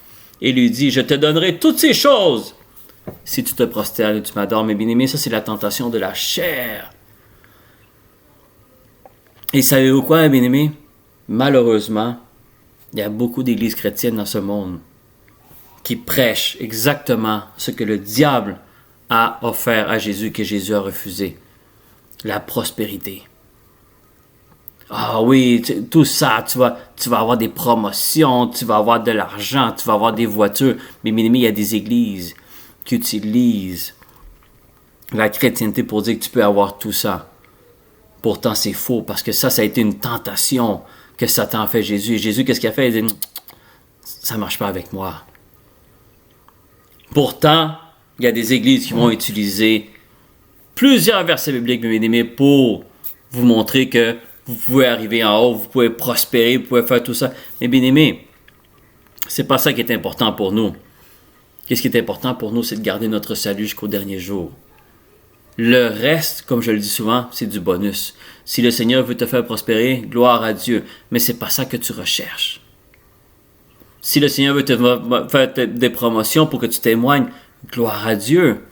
Et lui dit, je te donnerai toutes ces choses si tu te prosternes et tu m'adores. Mais bien aimé, ça c'est la tentation de la chair. Et savez-vous quoi, bien aimé? Malheureusement, il y a beaucoup d'églises chrétiennes dans ce monde qui prêchent exactement ce que le diable a offert à Jésus, que Jésus a refusé. La prospérité. Ah oui, tout ça, tu vas avoir des promotions, tu vas avoir de l'argent, tu vas avoir des voitures. Mais bien aimé, il y a des églises qui utilisent la chrétienté pour dire que tu peux avoir tout ça. Pourtant, c'est faux, parce que ça a été une tentation que Satan a fait Jésus. Et Jésus, qu'est-ce qu'il a fait? Il dit, ça ne marche pas avec moi. Pourtant, il y a des églises qui vont utiliser plusieurs versets bibliques, mes bien-aimés, pour vous montrer que vous pouvez arriver en haut, vous pouvez prospérer, vous pouvez faire tout ça. Mais bien-aimés, c'est pas ça qui est important pour nous. Qu'est-ce qui est important pour nous, c'est de garder notre salut jusqu'au dernier jour. Le reste, comme je le dis souvent, c'est du bonus. Si le Seigneur veut te faire prospérer, gloire à Dieu. Mais c'est pas ça que tu recherches. Si le Seigneur veut te faire des promotions pour que tu témoignes, gloire à Dieu.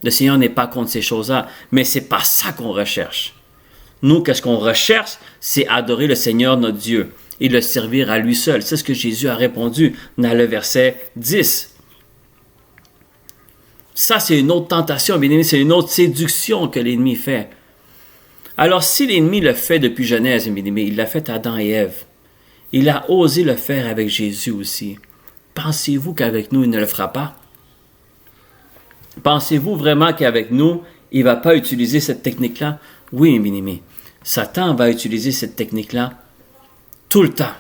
Le Seigneur n'est pas contre ces choses-là. Mais c'est pas ça qu'on recherche. Nous, qu'est-ce qu'on recherche? C'est adorer le Seigneur, notre Dieu, et le servir à lui seul. C'est ce que Jésus a répondu dans le verset 10. Ça, c'est une autre tentation, bien aimé, c'est une autre séduction que l'ennemi fait. Alors, si l'ennemi le fait depuis Genèse, bien aimé, il l'a fait à Adam et Ève. Il a osé le faire avec Jésus aussi. Pensez-vous qu'avec nous, il ne le fera pas? Pensez-vous vraiment qu'avec nous, il ne va pas utiliser cette technique-là? Oui, bien aimé, Satan va utiliser cette technique-là tout le temps.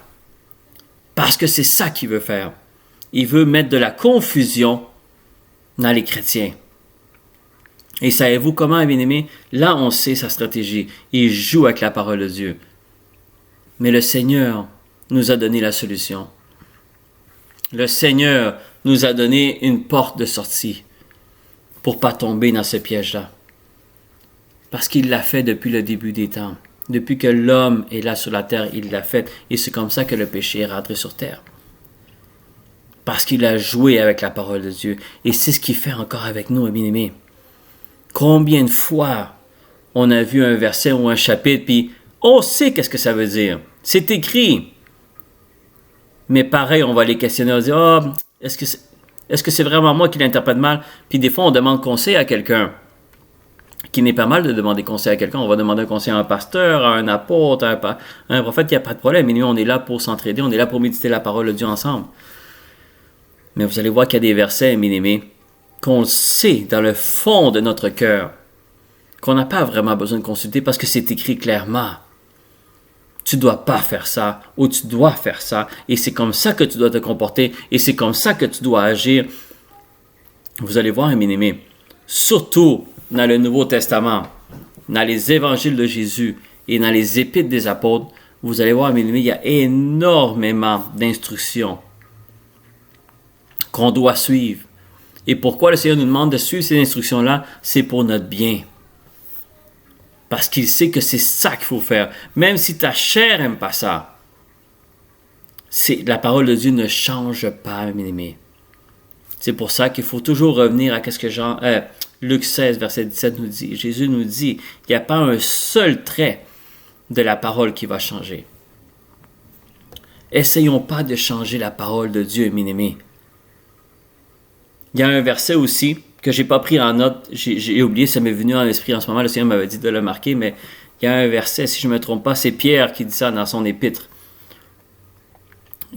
Parce que c'est ça qu'il veut faire. Il veut mettre de la confusion dans les chrétiens. Et savez-vous comment, bien aimé? Là, on sait sa stratégie. Il joue avec la parole de Dieu. Mais le Seigneur nous a donné la solution. Le Seigneur nous a donné une porte de sortie pour ne pas tomber dans ce piège-là. Parce qu'il l'a fait depuis le début des temps. Depuis que l'homme est là sur la terre, il l'a fait. Et c'est comme ça que le péché est rentré sur terre. Parce qu'il a joué avec la parole de Dieu. Et c'est ce qu'il fait encore avec nous, bien-aimés. Combien de fois on a vu un verset ou un chapitre, puis on sait qu'est-ce que ça veut dire. C'est écrit. Mais pareil, on va les questionner, on va dire, oh, est-ce que c'est vraiment moi qui l'interprète mal? Puis des fois, on demande conseil à quelqu'un. Qui n'est pas mal de demander conseil à quelqu'un. On va demander un conseil à un pasteur, à un apôtre, à un prophète, il n'y a pas de problème. Et nous, on est là pour s'entraider, on est là pour méditer la parole de Dieu ensemble. Mais vous allez voir qu'il y a des versets, bien-aimés, qu'on sait dans le fond de notre cœur, qu'on n'a pas vraiment besoin de consulter parce que c'est écrit clairement. Tu ne dois pas faire ça, ou tu dois faire ça, et c'est comme ça que tu dois te comporter, et c'est comme ça que tu dois agir. Vous allez voir, bien-aimés, surtout dans le Nouveau Testament, dans les évangiles de Jésus et dans les épîtres des apôtres, vous allez voir, bien-aimés, il y a énormément d'instructions qu'on doit suivre. Et pourquoi le Seigneur nous demande de suivre ces instructions-là? C'est pour notre bien. Parce qu'il sait que c'est ça qu'il faut faire. Même si ta chair n'aime pas ça, la parole de Dieu ne change pas, mes amis. C'est pour ça qu'il faut toujours revenir à ce que Luc 16, verset 17 nous dit. Jésus nous dit, il n'y a pas un seul trait de la parole qui va changer. Essayons pas de changer la parole de Dieu, mes amis. Il y a un verset aussi que je n'ai pas pris en note, j'ai oublié, ça m'est venu en l'esprit en ce moment, le Seigneur m'avait dit de le marquer, mais Il y a un verset, si je ne me trompe pas, c'est Pierre qui dit ça dans son épître,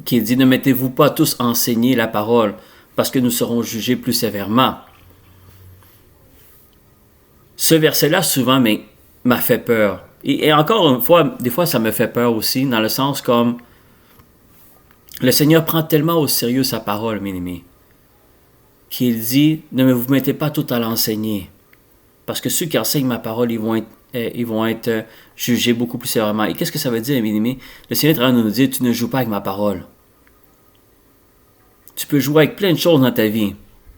qui dit « Ne mettez-vous pas tous à enseigner la parole, parce que nous serons jugés plus sévèrement. » Ce verset-là, souvent, m'a fait peur. Et encore une fois, des fois, ça me fait peur aussi, dans le sens comme le Seigneur prend tellement au sérieux sa parole, mes amis, qu'il dit « Ne vous mettez pas tout à l'enseigner, parce que ceux qui enseignent ma parole, ils vont être jugés beaucoup plus sévèrement. » Et qu'est-ce que ça veut dire, mes amis? Le Seigneur est en train de nous dire « Tu ne joues pas avec ma parole. » Tu peux jouer avec plein de choses dans ta vie.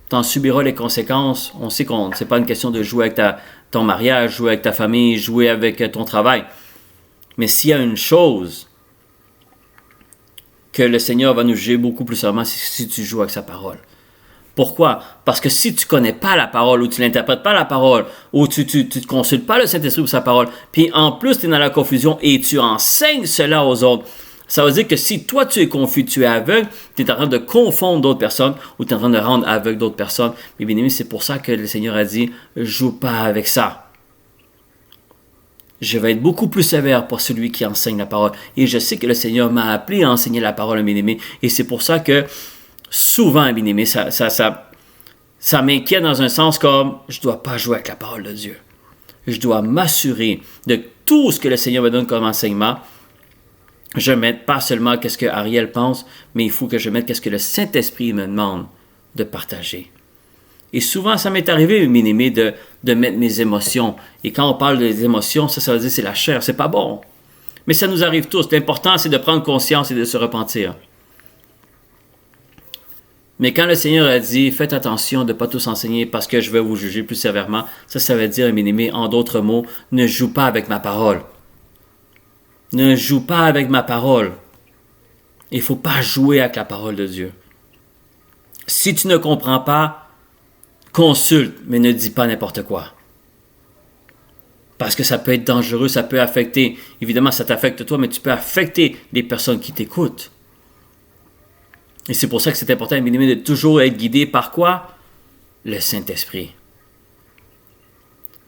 Tu en subiras les conséquences. On sait que ce n'est pas une question de jouer avec ton mariage, jouer avec ta famille, jouer avec ton travail. Mais s'il y a une chose que le Seigneur va nous juger beaucoup plus sévèrement, c'est si tu joues avec sa parole. Pourquoi? Parce que si tu ne connais pas la parole, ou tu n'interprètes pas la parole, ou tu ne consultes pas le Saint-Esprit pour sa parole, puis en plus tu es dans la confusion et tu enseignes cela aux autres, ça veut dire que si toi tu es confus, tu es aveugle, tu es en train de confondre d'autres personnes, ou tu es en train de rendre aveugle d'autres personnes. Mais bien aimé, c'est pour ça que le Seigneur a dit, joue pas avec ça. Je vais être beaucoup plus sévère pour celui qui enseigne la parole. Et je sais que le Seigneur m'a appelé à enseigner la parole, bien aimé. Et c'est pour ça que souvent, bien aimé, ça m'inquiète dans un sens comme je ne dois pas jouer avec la parole de Dieu. Je dois m'assurer de tout ce que le Seigneur me donne comme enseignement. Je ne mette pas seulement qu'est-ce que Ariel pense, mais il faut que je mette qu'est-ce que le Saint-Esprit me demande de partager. Et souvent, ça m'est arrivé, bien aimé, de mettre mes émotions. Et quand on parle des émotions, ça veut dire c'est la chair, c'est pas bon. Mais ça nous arrive tous. L'important, c'est de prendre conscience et de se repentir. Mais quand le Seigneur a dit, faites attention de ne pas tous enseigner parce que je vais vous juger plus sévèrement, ça veut dire, bien aimé, en d'autres mots, ne joue pas avec ma parole. Ne joue pas avec ma parole. Il ne faut pas jouer avec la parole de Dieu. Si tu ne comprends pas, consulte, mais ne dis pas n'importe quoi. Parce que ça peut être dangereux, ça peut affecter, évidemment ça t'affecte toi, mais tu peux affecter les personnes qui t'écoutent. Et c'est pour ça que c'est important, bien aimé, de toujours être guidé par quoi? Le Saint-Esprit.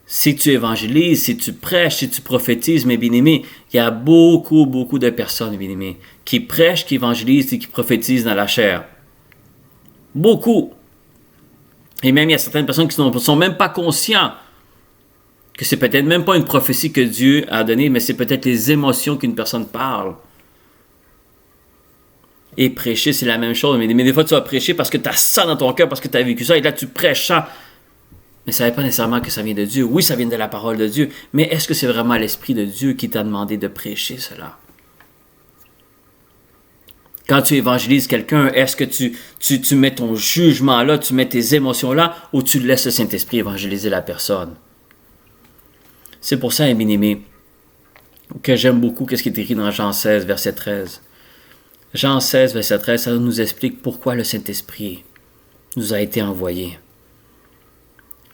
Si tu évangélises, si tu prêches, si tu prophétises, mes bien-aimés, il y a beaucoup de personnes, bien-aimés, qui prêchent, qui évangélisent et qui prophétisent dans la chair. Beaucoup. Et même, il y a certaines personnes qui ne sont même pas conscients que c'est peut-être même pas une prophétie que Dieu a donnée, mais c'est peut-être les émotions qu'une personne parle. Et prêcher, c'est la même chose. Mais des fois, tu vas prêcher parce que tu as ça dans ton cœur, parce que tu as vécu ça, et là, tu prêches ça. Mais ça ne veut pas nécessairement que ça vient de Dieu. Oui, ça vient de la parole de Dieu. Mais est-ce que c'est vraiment l'Esprit de Dieu qui t'a demandé de prêcher cela? Quand tu évangélises quelqu'un, est-ce que tu mets ton jugement là, tu mets tes émotions là, ou tu laisses le Saint-Esprit évangéliser la personne? C'est pour ça, bien-aimé, que j'aime beaucoup ce qui est écrit dans Jean 16, verset 13. Jean 16, verset 13, ça nous explique pourquoi le Saint-Esprit nous a été envoyé.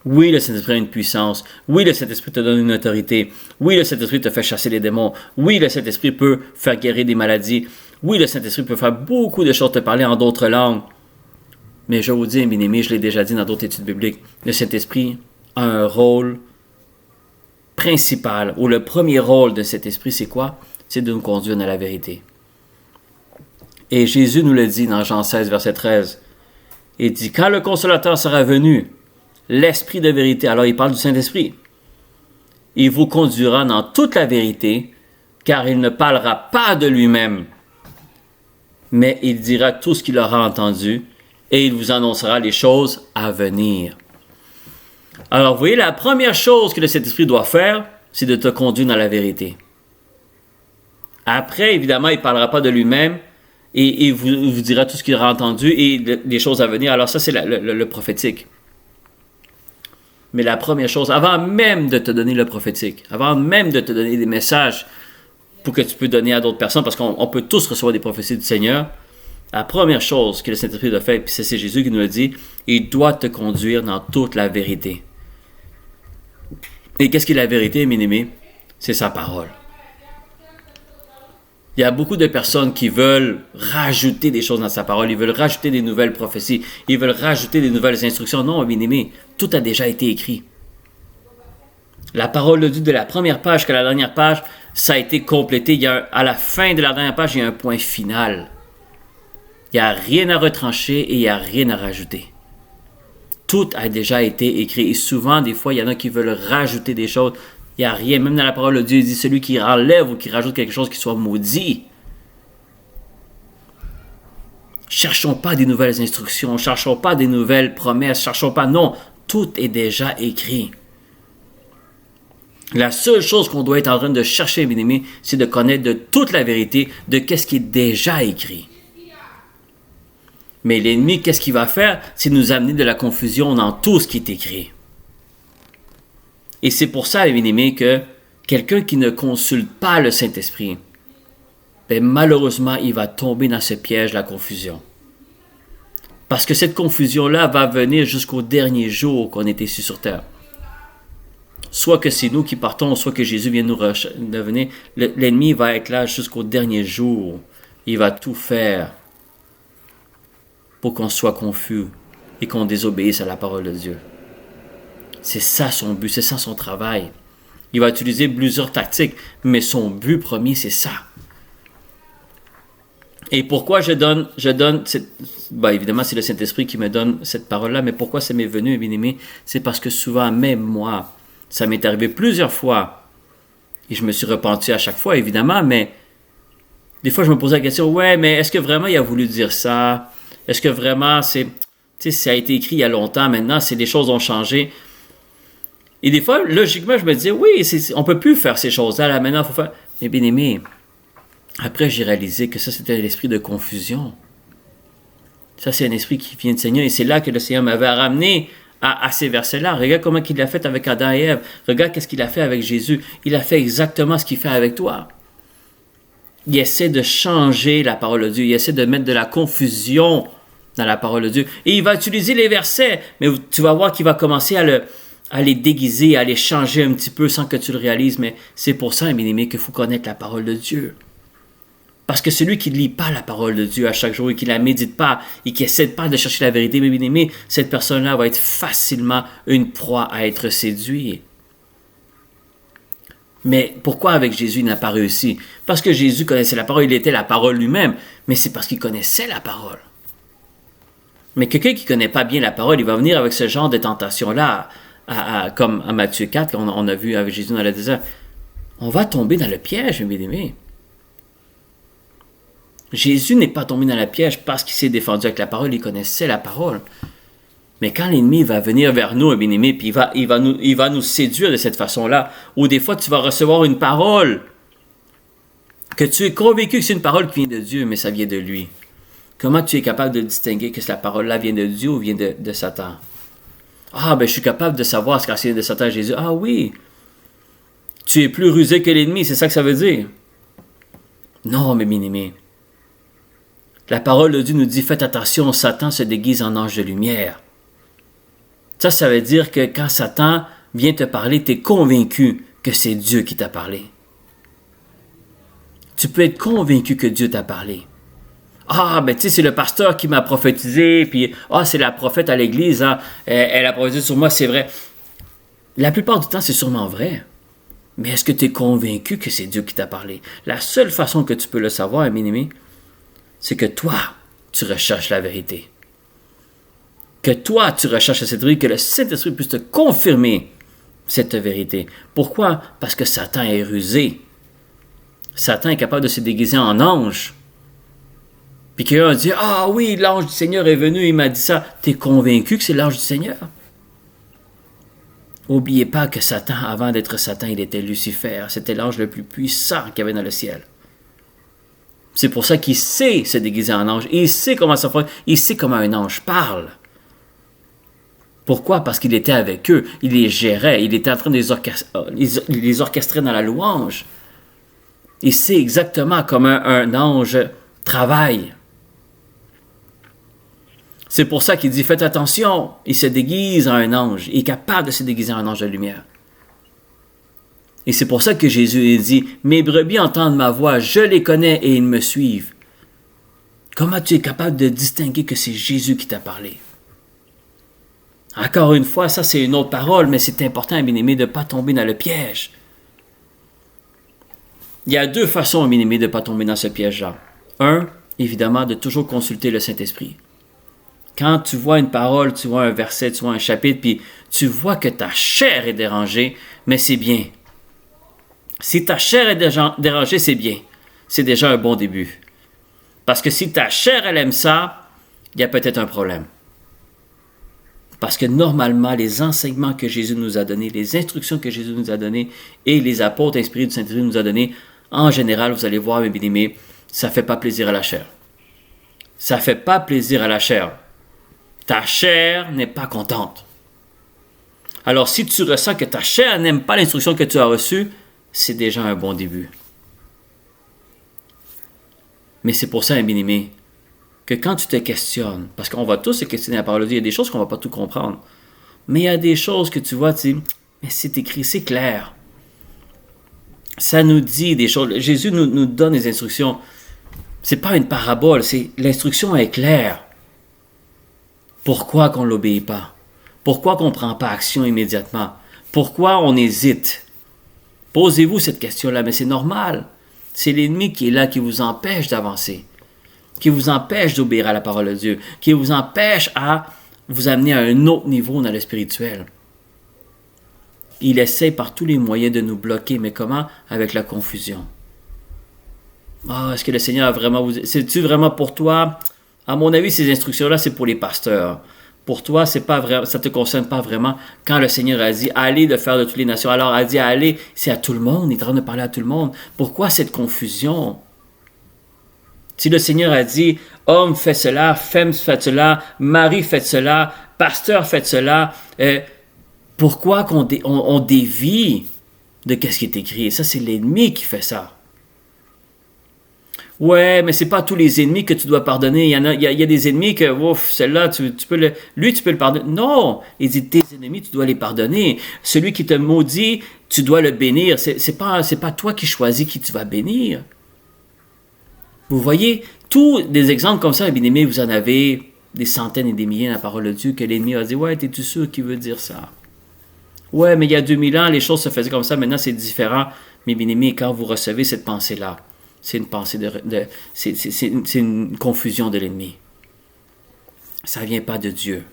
Oui, le Saint-Esprit a une puissance. Oui, le Saint-Esprit te donne une autorité. Oui, le Saint-Esprit te fait chasser les démons. Oui, le Saint-Esprit peut faire guérir des maladies. Oui, le Saint-Esprit peut faire beaucoup de choses, te parler en d'autres langues. Mais je vous dis, bien aimé, je l'ai déjà dit dans d'autres études bibliques, le Saint-Esprit a un rôle principal, ou le premier rôle de cet esprit, c'est quoi? C'est de nous conduire dans la vérité. Et Jésus nous le dit dans Jean 16, verset 13. Il dit, quand le Consolateur sera venu, l'Esprit de vérité, alors il parle du Saint-Esprit, il vous conduira dans toute la vérité, car il ne parlera pas de lui-même, mais il dira tout ce qu'il aura entendu, et il vous annoncera les choses à venir. Alors, vous voyez, la première chose que le Saint-Esprit doit faire, c'est de te conduire dans la vérité. Après, évidemment, il ne parlera pas de lui-même, et il vous dira tout ce qu'il aura entendu, et les choses à venir. Alors ça, c'est le prophétique. Mais la première chose, avant même de te donner le prophétique, avant même de te donner des messages pour que tu peux donner à d'autres personnes, parce qu'on peut tous recevoir des prophéties du Seigneur, la première chose que le Saint-Esprit doit faire, puis c'est Jésus qui nous le dit, il doit te conduire dans toute la vérité. Et qu'est-ce qui est la vérité, mes aimés? C'est sa parole. Il y a beaucoup de personnes qui veulent rajouter des choses dans sa parole. Ils veulent rajouter des nouvelles prophéties. Ils veulent rajouter des nouvelles instructions. Non, bien aimé, tout a déjà été écrit. La parole de Dieu de la première page jusqu'à la dernière page, ça a été complété. À la fin de la dernière page, il y a un point final. Il n'y a rien à retrancher et il n'y a rien à rajouter. Tout a déjà été écrit. Et souvent, des fois, il y en a qui veulent rajouter des choses. Il n'y a rien. Même dans la parole de Dieu, il dit celui qui enlève ou qui rajoute quelque chose qui soit maudit. Cherchons pas des nouvelles instructions. Cherchons pas des nouvelles promesses. Cherchons pas. Non, tout est déjà écrit. La seule chose qu'on doit être en train de chercher, bien aimé, c'est de connaître de toute la vérité de qu'est-ce qui est déjà écrit. Mais l'ennemi, qu'est-ce qu'il va faire? C'est nous amener de la confusion dans tout ce qui est écrit. Et c'est pour ça, bien aimé, que quelqu'un qui ne consulte pas le Saint-Esprit, ben malheureusement, il va tomber dans ce piège de la confusion. Parce que cette confusion-là va venir jusqu'au dernier jour qu'on est ici sur terre. Soit que c'est nous qui partons, soit que Jésus vient nous revenir. L'ennemi va être là jusqu'au dernier jour. Il va tout faire pour qu'on soit confus et qu'on désobéisse à la parole de Dieu. C'est ça son but, c'est ça son travail. Il va utiliser plusieurs tactiques, mais son but premier, c'est ça. Et pourquoi je donne évidemment, c'est le Saint-Esprit qui me donne cette parole-là, mais pourquoi ça m'est venu, bien aimé? C'est parce que souvent, même moi, ça m'est arrivé plusieurs fois. Et je me suis repenti à chaque fois, évidemment, mais des fois, je me posais la question, ouais, mais est-ce que vraiment il a voulu dire ça? Est-ce que vraiment ça a été écrit il y a longtemps, maintenant, les choses ont changé? Et des fois, logiquement, je me disais, oui, on ne peut plus faire ces choses-là, là, maintenant, il faut faire... Mais bien aimé, après, j'ai réalisé que ça, c'était l'esprit de confusion. Ça, c'est un esprit qui vient de Seigneur, et c'est là que le Seigneur m'avait ramené à ces versets-là. Regarde comment il l'a fait avec Adam et Ève. Regarde qu'est-ce qu'il a fait avec Jésus. Il a fait exactement ce qu'il fait avec toi. Il essaie de changer la parole de Dieu. Il essaie de mettre de la confusion dans la parole de Dieu. Et il va utiliser les versets, mais tu vas voir qu'il va commencer à les déguiser, à les changer un petit peu sans que tu le réalises. Mais c'est pour ça, bien aimé, qu'il faut connaître la parole de Dieu. Parce que celui qui ne lit pas la parole de Dieu à chaque jour et qui ne la médite pas et qui n'essaie pas de chercher la vérité, bien aimé, cette personne-là va être facilement une proie à être séduite. Mais pourquoi avec Jésus il n'a pas réussi? Parce que Jésus connaissait la parole, il était la parole lui-même, mais c'est parce qu'il connaissait la parole. Mais quelqu'un qui ne connaît pas bien la parole, il va venir avec ce genre de tentation-là, comme à Matthieu 4, on a vu avec Jésus dans le désert. On va tomber dans le piège, bien aimé. Jésus n'est pas tombé dans le piège parce qu'il s'est défendu avec la parole, il connaissait la parole. Mais quand l'ennemi va venir vers nous, bien aimé, puis il va nous séduire de cette façon-là, ou des fois tu vas recevoir une parole que tu es convaincu que c'est une parole qui vient de Dieu, mais ça vient de lui. Comment tu es capable de distinguer que la parole-là vient de Dieu ou vient de Satan? Ah, ben je suis capable de savoir ce que c'est de Satan Jésus. Ah oui, tu es plus rusé que l'ennemi, c'est ça que ça veut dire. Non, mais bien aimé. La parole de Dieu nous dit, faites attention, Satan se déguise en ange de lumière. Ça veut dire que quand Satan vient te parler, tu es convaincu que c'est Dieu qui t'a parlé. Tu peux être convaincu que Dieu t'a parlé. Ah, ben tu sais, c'est le pasteur qui m'a prophétisé, puis c'est la prophète à l'église, hein, elle a prophétisé sur moi, c'est vrai. La plupart du temps, c'est sûrement vrai. Mais est-ce que tu es convaincu que c'est Dieu qui t'a parlé? La seule façon que tu peux le savoir, bien aimé, c'est que toi, tu recherches la vérité. Que toi, tu recherches cette vérité, que le Saint-Esprit puisse te confirmer cette vérité. Pourquoi? Parce que Satan est rusé. Satan est capable de se déguiser en ange. Puis quelqu'un dit, ah oui, l'ange du Seigneur est venu, il m'a dit ça. Tu es convaincu que c'est l'ange du Seigneur? N'oubliez pas que Satan, avant d'être Satan, il était Lucifer. C'était l'ange le plus puissant qu'il y avait dans le ciel. C'est pour ça qu'il sait se déguiser en ange. Il sait comment ça fonctionne. Il sait comment un ange parle. Pourquoi? Parce qu'il était avec eux. Il les gérait. Il était en train de les orchestrer dans la louange. Il sait exactement comment un ange travaille. C'est pour ça qu'il dit, faites attention. Il se déguise en un ange. Il est capable de se déguiser en un ange de lumière. Et c'est pour ça que Jésus dit, mes brebis entendent ma voix, je les connais et ils me suivent. Comment tu es capable de distinguer que c'est Jésus qui t'a parlé? Encore une fois, ça c'est une autre parole, mais c'est important, bien-aimé, de ne pas tomber dans le piège. Il y a deux façons, bien-aimé, de ne pas tomber dans ce piège-là. Un, évidemment, de toujours consulter le Saint-Esprit. Quand tu vois une parole, tu vois un verset, tu vois un chapitre, puis tu vois que ta chair est dérangée, mais c'est bien. Si ta chair est dérangée, c'est bien. C'est déjà un bon début. Parce que si ta chair, elle aime ça, il y a peut-être un problème. Parce que normalement, les enseignements que Jésus nous a donnés, les instructions que Jésus nous a données et les apôtres inspirés du Saint-Esprit nous a donnés, en général, vous allez voir, mes bien-aimés, ça ne fait pas plaisir à la chair. Ça ne fait pas plaisir à la chair. Ta chair n'est pas contente. Alors, si tu ressens que ta chair n'aime pas l'instruction que tu as reçue, c'est déjà un bon début. Mais c'est pour ça, mes bien-aimés, que quand tu te questionnes, parce qu'on va tous se questionner à la parole de Dieu, il y a des choses qu'on ne va pas tout comprendre, mais il y a des choses que tu vois, tu dis, mais c'est écrit, c'est clair. Ça nous dit des choses. Jésus nous donne des instructions. C'est pas une parabole, l'instruction est claire. Pourquoi qu'on ne l'obéit pas? Pourquoi qu'on ne prend pas action immédiatement? Pourquoi on hésite? Posez-vous cette question-là, mais c'est normal. C'est l'ennemi qui est là, qui vous empêche d'avancer, qui vous empêche d'obéir à la parole de Dieu, qui vous empêche à vous amener à un autre niveau dans le spirituel. Il essaie par tous les moyens de nous bloquer, mais comment? Avec la confusion. Est-ce que le Seigneur a vraiment vous... C'est-tu vraiment pour toi? À mon avis, ces instructions-là, c'est pour les pasteurs. Pour toi, c'est pas vrai, ça ne te concerne pas vraiment. Quand le Seigneur a dit « Allez de faire de toutes les nations », alors il a dit « Allez », c'est à tout le monde, il est en train de parler à tout le monde. Pourquoi cette confusion? Si le Seigneur a dit « Homme, fais cela, femme, faites cela, mari, faites cela, pasteur, faites cela », pourquoi on dévie de ce qui est écrit? Et ça, c'est l'ennemi qui fait ça. Ouais, mais c'est pas tous les ennemis que tu dois pardonner. Il y a des ennemis que, ouf, celle-là, tu peux le pardonner. Non! Il dit, tes ennemis, tu dois les pardonner. Celui qui te maudit, tu dois le bénir. C'est pas toi qui choisis qui tu vas bénir. Vous voyez, tous des exemples comme ça, bien aimé, vous en avez des centaines et des milliers dans la parole de Dieu que l'ennemi a dit, ouais, t'es-tu sûr qu'il veut dire ça? Ouais, mais il y a 2000 ans, les choses se faisaient comme ça, maintenant c'est différent. Mais bien aimé, quand vous recevez cette pensée-là, c'est une pensée c'est une confusion de l'ennemi. Ça ne vient pas de Dieu.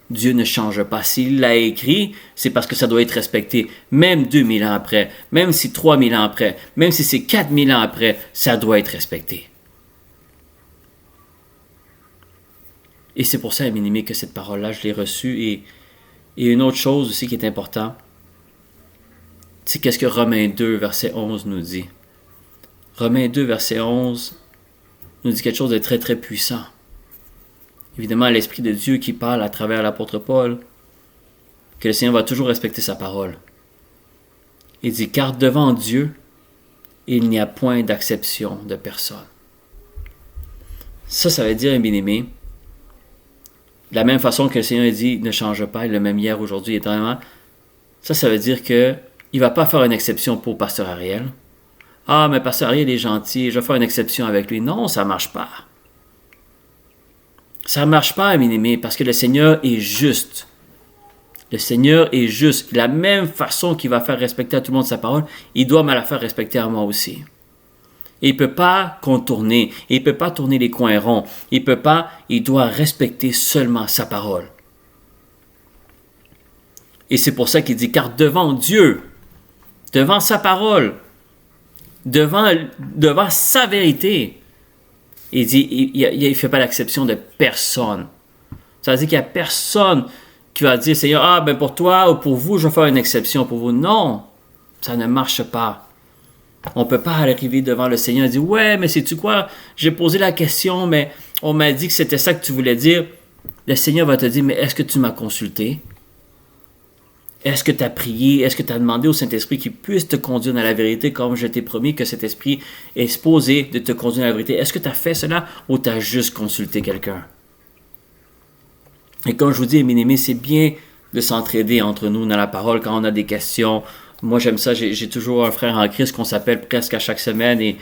Dieu ne change pas. S'il l'a écrit, c'est parce que ça doit être respecté. Même 2000 ans après, même si 3000 ans après, même si c'est 4000 ans après, ça doit être respecté. Et c'est pour ça, bien aimé, que cette parole-là, je l'ai reçue. Et une autre chose aussi qui est importante, c'est qu'est-ce que Romains 2, verset 11 nous dit. Romains 2, verset 11 nous dit quelque chose de très, très puissant. Évidemment, l'Esprit de Dieu qui parle à travers l'apôtre Paul, que le Seigneur va toujours respecter sa parole. Il dit, car devant Dieu, il n'y a point d'acception de personne. Ça veut dire, bien-aimé, de la même façon que le Seigneur dit, ne change pas, il est le même hier, aujourd'hui, éternellement. Ça veut dire qu'il ne va pas faire une exception pour Pasteur Ariel. Ah, mais Pasteur Ariel est gentil, je vais faire une exception avec lui. Non, ça ne marche pas. Ça ne marche pas, bien-aimé, parce que le Seigneur est juste. Le Seigneur est juste. De la même façon qu'il va faire respecter à tout le monde sa parole, il doit me la faire respecter à moi aussi. Et il ne peut pas contourner, il ne peut pas tourner les coins ronds, il doit respecter seulement sa parole. Et c'est pour ça qu'il dit, car devant Dieu, devant sa parole, devant sa vérité, il dit, il ne fait pas l'exception de personne. Ça veut dire qu'il n'y a personne qui va dire, Seigneur, pour toi ou pour vous, je vais faire une exception pour vous. Non, ça ne marche pas. On ne peut pas arriver devant le Seigneur et dire, ouais, mais sais-tu quoi, j'ai posé la question, mais on m'a dit que c'était ça que tu voulais dire. Le Seigneur va te dire, mais est-ce que tu m'as consulté? Est-ce que tu as prié? Est-ce que tu as demandé au Saint-Esprit qu'il puisse te conduire dans la vérité comme je t'ai promis que cet Esprit est supposé de te conduire dans la vérité? Est-ce que tu as fait cela ou tu as juste consulté quelqu'un? Et comme je vous dis, mes amis, c'est bien de s'entraider entre nous dans la parole quand on a des questions. Moi, j'aime ça. J'ai toujours un frère en Christ qu'on s'appelle presque à chaque semaine et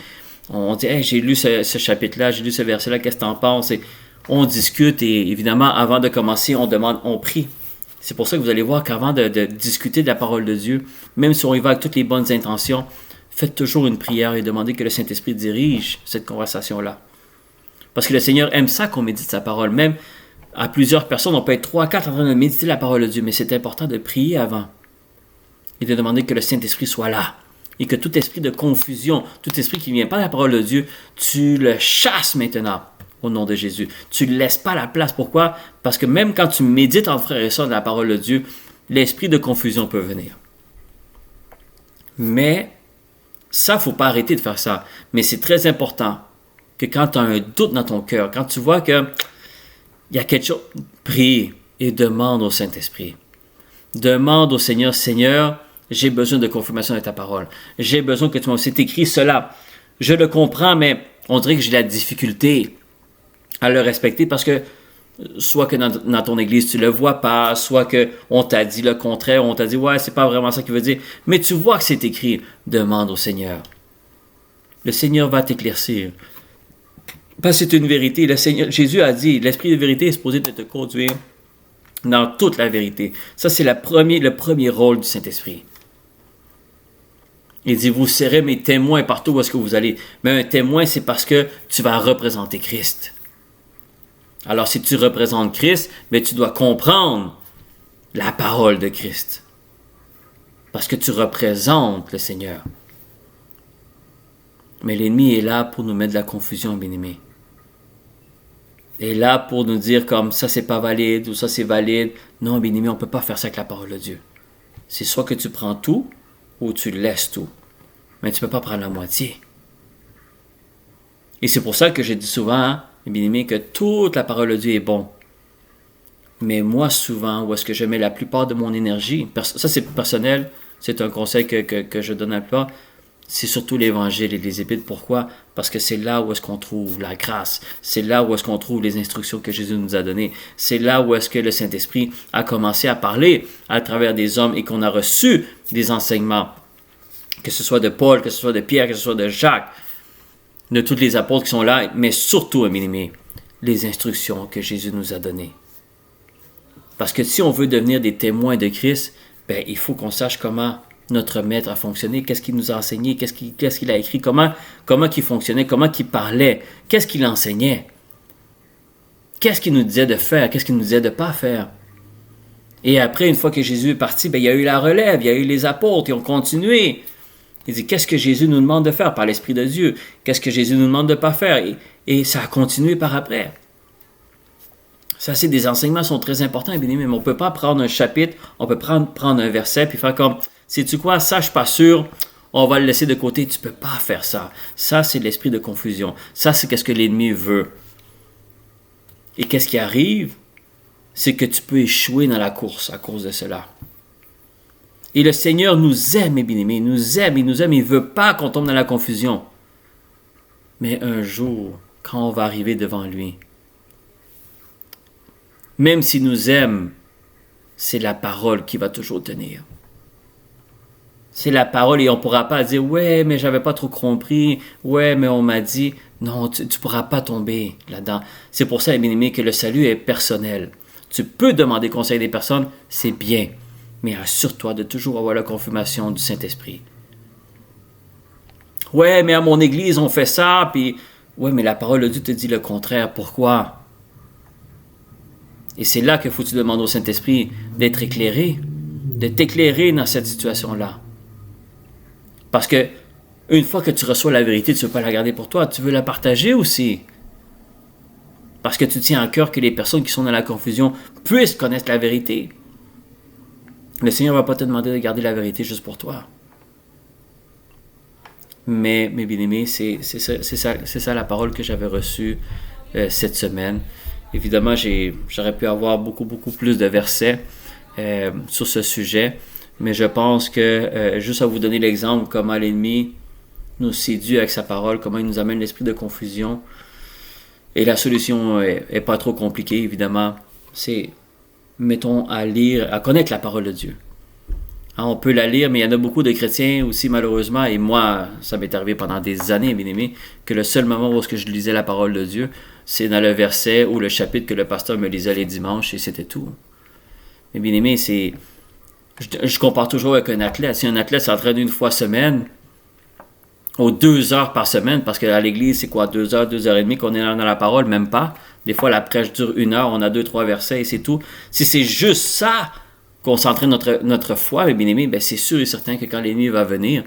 on dit hey, « j'ai lu ce chapitre-là, j'ai lu ce verset-là, qu'est-ce que tu en penses? » Et on discute et évidemment, avant de commencer, on prie. C'est pour ça que vous allez voir qu'avant de discuter de la parole de Dieu, même si on y va avec toutes les bonnes intentions, faites toujours une prière et demandez que le Saint-Esprit dirige cette conversation-là. Parce que le Seigneur aime ça qu'on médite sa parole. Même à plusieurs personnes, on peut être 3 à 4 en train de méditer la parole de Dieu, mais c'est important de prier avant et de demander que le Saint-Esprit soit là. Et que tout esprit de confusion, tout esprit qui ne vient pas de la parole de Dieu, tu le chasses maintenant au nom de Jésus. Tu ne laisses pas la place. Pourquoi? Parce que même quand tu médites entre frères et sœurs de la parole de Dieu, l'esprit de confusion peut venir. Mais ça, il ne faut pas arrêter de faire ça. Mais c'est très important que quand tu as un doute dans ton cœur, quand tu vois qu'il y a quelque chose, prie et demande au Saint-Esprit. Demande au Seigneur, Seigneur, j'ai besoin de confirmation de ta parole. J'ai besoin que tu m'aies écrit cela. Je le comprends, mais on dirait que j'ai la difficulté à le respecter parce que soit que dans ton église, tu ne le vois pas, soit qu'on t'a dit le contraire, on t'a dit, ouais, c'est pas vraiment ça qu'il veut dire. Mais tu vois que c'est écrit. Demande au Seigneur. Le Seigneur va t'éclaircir. Parce que c'est une vérité. Le Seigneur, Jésus a dit, l'Esprit de vérité est supposé de te conduire dans toute la vérité. Ça, c'est le premier rôle du Saint-Esprit. Il dit, vous serez mes témoins partout où est-ce que vous allez. Mais un témoin, c'est parce que tu vas représenter Christ. Alors, si tu représentes Christ, mais tu dois comprendre la parole de Christ. Parce que tu représentes le Seigneur. Mais l'ennemi est là pour nous mettre de la confusion, bien-aimés. Il est là pour nous dire comme ça, c'est pas valide ou ça, c'est valide. Non, bien-aimés, on ne peut pas faire ça avec la parole de Dieu. C'est soit que tu prends tout ou tu laisses tout. Mais tu ne peux pas prendre la moitié. Et c'est pour ça que je dis souvent, bien-aimés, que toute la parole de Dieu est bon. Mais moi, souvent, où est-ce que je mets la plupart de mon énergie, ça c'est personnel, c'est un conseil que je donne à la plupart, c'est surtout l'Évangile et les Épîtres. Pourquoi? Parce que c'est là où est-ce qu'on trouve la grâce. C'est là où est-ce qu'on trouve les instructions que Jésus nous a données. C'est là où est-ce que le Saint-Esprit a commencé à parler à travers des hommes et qu'on a reçu des enseignements. Que ce soit de Paul, que ce soit de Pierre, que ce soit de Jacques, de tous les apôtres qui sont là, mais surtout, bien-aimés, les instructions que Jésus nous a données. Parce que si on veut devenir des témoins de Christ, ben, il faut qu'on sache comment notre maître a fonctionné, qu'est-ce qu'il nous a enseigné, qu'est-ce qu'il a écrit, comment il fonctionnait, comment il parlait, qu'est-ce qu'il enseignait, qu'est-ce qu'il nous disait de faire, qu'est-ce qu'il nous disait de ne pas faire. Et après, une fois que Jésus est parti, ben, il y a eu la relève, il y a eu les apôtres, ils ont continué. Il dit, qu'est-ce que Jésus nous demande de faire par l'Esprit de Dieu? Qu'est-ce que Jésus nous demande de ne pas faire? Et ça a continué par après. Ça, c'est des enseignements qui sont très importants, bien aimés, mais on ne peut pas prendre un chapitre, on peut prendre un verset, puis faire comme, sais-tu quoi, ça, je ne suis pas sûr, on va le laisser de côté. Tu ne peux pas faire ça. Ça, c'est l'esprit de confusion. Ça, c'est ce que l'ennemi veut. Et qu'est-ce qui arrive? C'est que tu peux échouer dans la course à cause de cela. Et le Seigneur nous aime, bien aimés, il nous aime, il ne veut pas qu'on tombe dans la confusion. Mais un jour, quand on va arriver devant lui, même s'il nous aime, c'est la parole qui va toujours tenir. C'est la parole et on ne pourra pas dire « Ouais, mais j'avais pas trop compris. Ouais, mais on m'a dit. » Non, tu ne pourras pas tomber là-dedans. C'est pour ça, bien aimé, que le salut est personnel. Tu peux demander conseil des personnes, c'est bien. Mais assure-toi de toujours avoir la confirmation du Saint-Esprit. Ouais, mais à mon église, on fait ça, puis... Ouais, mais la parole de Dieu te dit le contraire. Pourquoi? Et c'est là qu'il faut que tu demandes au Saint-Esprit d'être éclairé, de t'éclairer dans cette situation-là. Parce que une fois que tu reçois la vérité, tu ne veux pas la garder pour toi, tu veux la partager aussi. Parce que tu tiens à cœur que les personnes qui sont dans la confusion puissent connaître la vérité. Le Seigneur ne va pas te demander de garder la vérité juste pour toi. Mais mes bien-aimés, c'est ça la parole que j'avais reçue cette semaine. Évidemment, j'aurais pu avoir beaucoup plus de versets sur ce sujet, mais je pense que juste à vous donner l'exemple comment l'ennemi nous séduit avec sa parole, comment il nous amène l'esprit de confusion, et la solution est pas trop compliquée, évidemment, c'est mettons à lire, à connaître la parole de Dieu. Hein, on peut la lire, mais il y en a beaucoup de chrétiens aussi, malheureusement, et moi, ça m'est arrivé pendant des années, bien aimé, que le seul moment où je lisais la parole de Dieu, c'est dans le verset ou le chapitre que le pasteur me lisait les dimanches, et c'était tout. Mais bien aimé, je compare toujours avec un athlète. Si un athlète s'entraîne une fois semaine, aux 2 heures par semaine, parce qu'à l'église, c'est quoi, 2 heures, 2 heures et demie qu'on est dans la parole, même pas. Des fois, la prêche dure 1 heure, on a 2, 3 versets et c'est tout. Si c'est juste ça qu'on s'entraîne notre foi, bien aimé, ben c'est sûr et certain que quand l'ennemi va venir,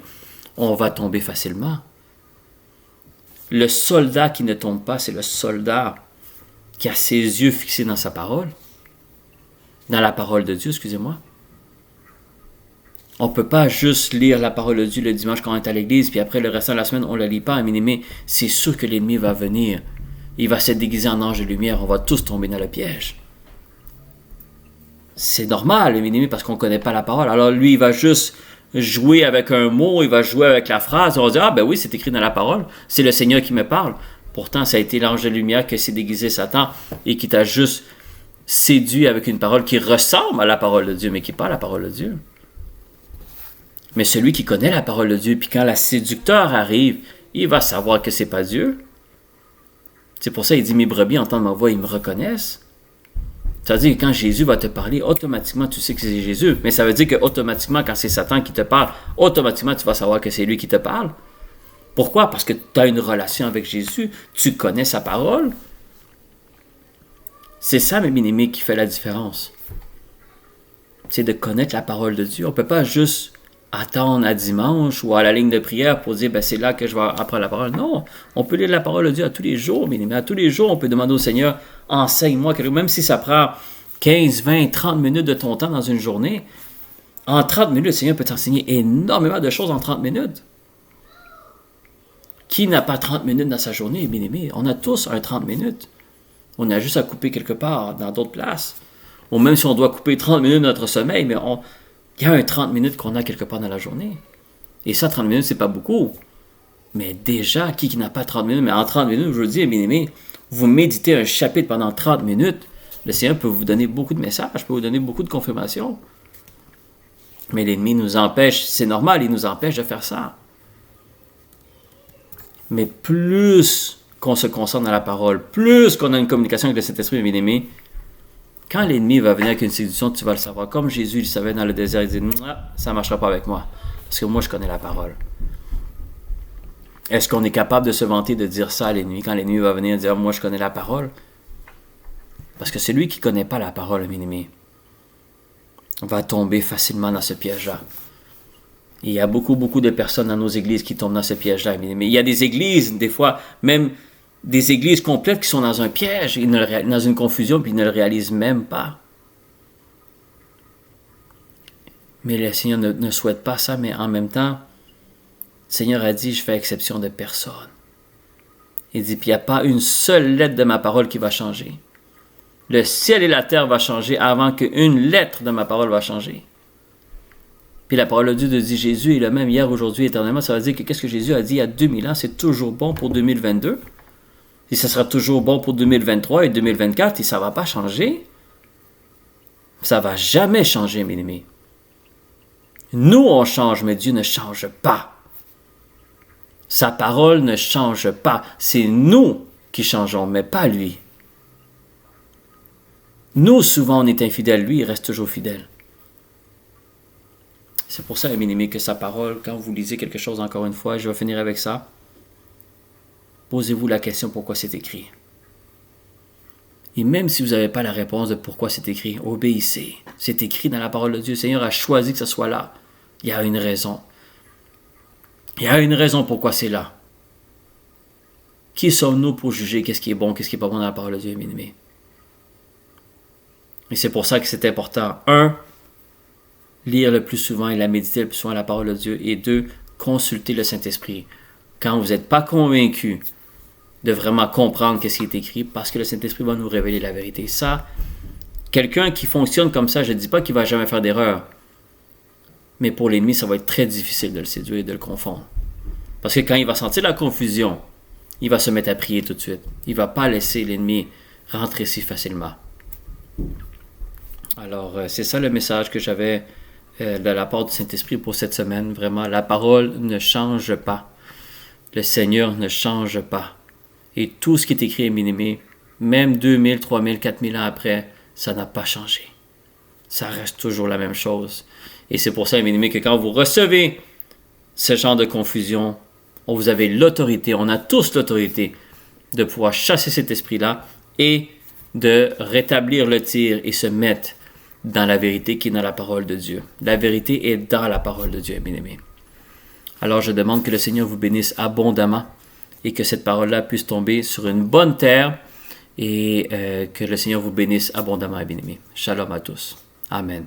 on va tomber facilement. Le soldat qui ne tombe pas, c'est le soldat qui a ses yeux fixés dans sa parole, dans la parole de Dieu, excusez-moi. On ne peut pas juste lire la parole de Dieu le dimanche quand on est à l'église, puis après le restant de la semaine, on ne la lit pas. Mais c'est sûr que l'ennemi va venir. Il va se déguiser en ange de lumière. On va tous tomber dans le piège. C'est normal, l'ennemi, parce qu'on ne connaît pas la parole. Alors lui, il va juste jouer avec un mot, il va jouer avec la phrase. On va dire, ah ben oui, c'est écrit dans la parole. C'est le Seigneur qui me parle. Pourtant, ça a été l'ange de lumière qui s'est déguisé Satan et qui t'a juste séduit avec une parole qui ressemble à la parole de Dieu, mais qui n'est pas la parole de Dieu. Mais celui qui connaît la parole de Dieu, puis quand la séducteur arrive, il va savoir que c'est pas Dieu. C'est pour ça qu'il dit, mes brebis entendent ma voix, ils me reconnaissent. Ça veut dire que quand Jésus va te parler, automatiquement tu sais que c'est Jésus. Mais ça veut dire que automatiquement, quand c'est Satan qui te parle, automatiquement tu vas savoir que c'est lui qui te parle. Pourquoi? Parce que tu as une relation avec Jésus, tu connais sa parole. C'est ça, mes bien-aimés, qui fait la différence. C'est de connaître la parole de Dieu. On ne peut pas juste attendre à dimanche ou à la ligne de prière pour dire, ben, c'est là que je vais apprendre la parole. Non, on peut lire la parole de Dieu à tous les jours, mais à tous les jours, on peut demander au Seigneur, enseigne-moi, même si ça prend 15, 20, 30 minutes de ton temps dans une journée. En 30 minutes, le Seigneur peut t'enseigner énormément de choses en 30 minutes. Qui n'a pas 30 minutes dans sa journée, bien-aimé? On a tous un 30 minutes. On a juste à couper quelque part, dans d'autres places. Ou même si on doit couper 30 minutes de notre sommeil, mais il y a un 30 minutes qu'on a quelque part dans la journée. Et ça, 30 minutes, c'est pas beaucoup. Mais déjà, qui n'a pas 30 minutes? Mais en 30 minutes, je vous dis, bien aimé, vous méditez un chapitre pendant 30 minutes, le Seigneur peut vous donner beaucoup de messages, peut vous donner beaucoup de confirmations. Mais l'ennemi nous empêche, c'est normal, il nous empêche de faire ça. Mais plus qu'on se concentre dans la parole, plus qu'on a une communication avec le Saint-Esprit, bien aimé, quand l'ennemi va venir avec une séduction, tu vas le savoir. Comme Jésus, il savait dans le désert, il dit, ça ne marchera pas avec moi. Parce que moi, je connais la parole. Est-ce qu'on est capable de se vanter de dire ça à l'ennemi, quand l'ennemi va venir dire, moi, je connais la parole? Parce que celui qui ne connaît pas la parole, l'ennemi, va tomber facilement dans ce piège-là. Il y a beaucoup de personnes dans nos églises qui tombent dans ce piège-là. Mais il y a des églises, des fois, même des églises complètes qui sont dans un piège, dans une confusion, puis ils ne le réalisent même pas. Mais le Seigneur ne souhaite pas ça, mais en même temps, le Seigneur a dit, je fais exception de personne. Il dit, puis il n'y a pas une seule lettre de ma parole qui va changer. Le ciel et la terre vont changer avant qu'une lettre de ma parole va changer. Puis la parole de Dieu dit, Jésus est le même hier, aujourd'hui, éternellement. Ça veut dire que qu'est-ce que Jésus a dit il y a 2000 ans, c'est toujours bon pour 2022. Et ça sera toujours bon pour 2023 et 2024, et ça ne va pas changer. Ça ne va jamais changer, mes amis. Nous, on change, mais Dieu ne change pas. Sa parole ne change pas. C'est nous qui changeons, mais pas lui. Nous, souvent, on est infidèles. Lui, il reste toujours fidèle. C'est pour ça, mes amis, que sa parole, quand vous lisez quelque chose, encore une fois, je vais finir avec ça. Posez-vous la question pourquoi c'est écrit. Et même si vous n'avez pas la réponse de pourquoi c'est écrit, obéissez. C'est écrit dans la parole de Dieu. Le Seigneur a choisi que ce soit là. Il y a une raison. Il y a une raison pourquoi c'est là. Qui sommes-nous pour juger qu'est-ce qui est bon, qu'est-ce qui n'est pas bon dans la parole de Dieu, mes amis? Et c'est pour ça que c'est important. 1, lire le plus souvent et la méditer le plus souvent la parole de Dieu. Et 2, consulter le Saint-Esprit. Quand vous n'êtes pas convaincu de vraiment comprendre ce qui est écrit, parce que le Saint-Esprit va nous révéler la vérité. Ça, quelqu'un qui fonctionne comme ça, je ne dis pas qu'il ne va jamais faire d'erreur. Mais pour l'ennemi, ça va être très difficile de le séduire et de le confondre. Parce que quand il va sentir la confusion, il va se mettre à prier tout de suite. Il ne va pas laisser l'ennemi rentrer si facilement. Alors, c'est ça le message que j'avais de la part du Saint-Esprit pour cette semaine. Vraiment, la parole ne change pas. Le Seigneur ne change pas. Et tout ce qui est écrit est bien-aimé, même 2000, 3000, 4000 ans après, ça n'a pas changé. ça reste toujours la même chose. Et c'est pour ça, mes amis, que quand vous recevez ce genre de confusion, vous avez l'autorité, on a tous l'autorité de pouvoir chasser cet esprit-là et de rétablir le tir et se mettre dans la vérité qui est dans la parole de Dieu. La vérité est dans la parole de Dieu, bien-aimés. Alors je demande que le Seigneur vous bénisse abondamment et que cette parole-là puisse tomber sur une bonne terre et que le Seigneur vous bénisse abondamment, bien-aimés. Shalom à tous. Amen.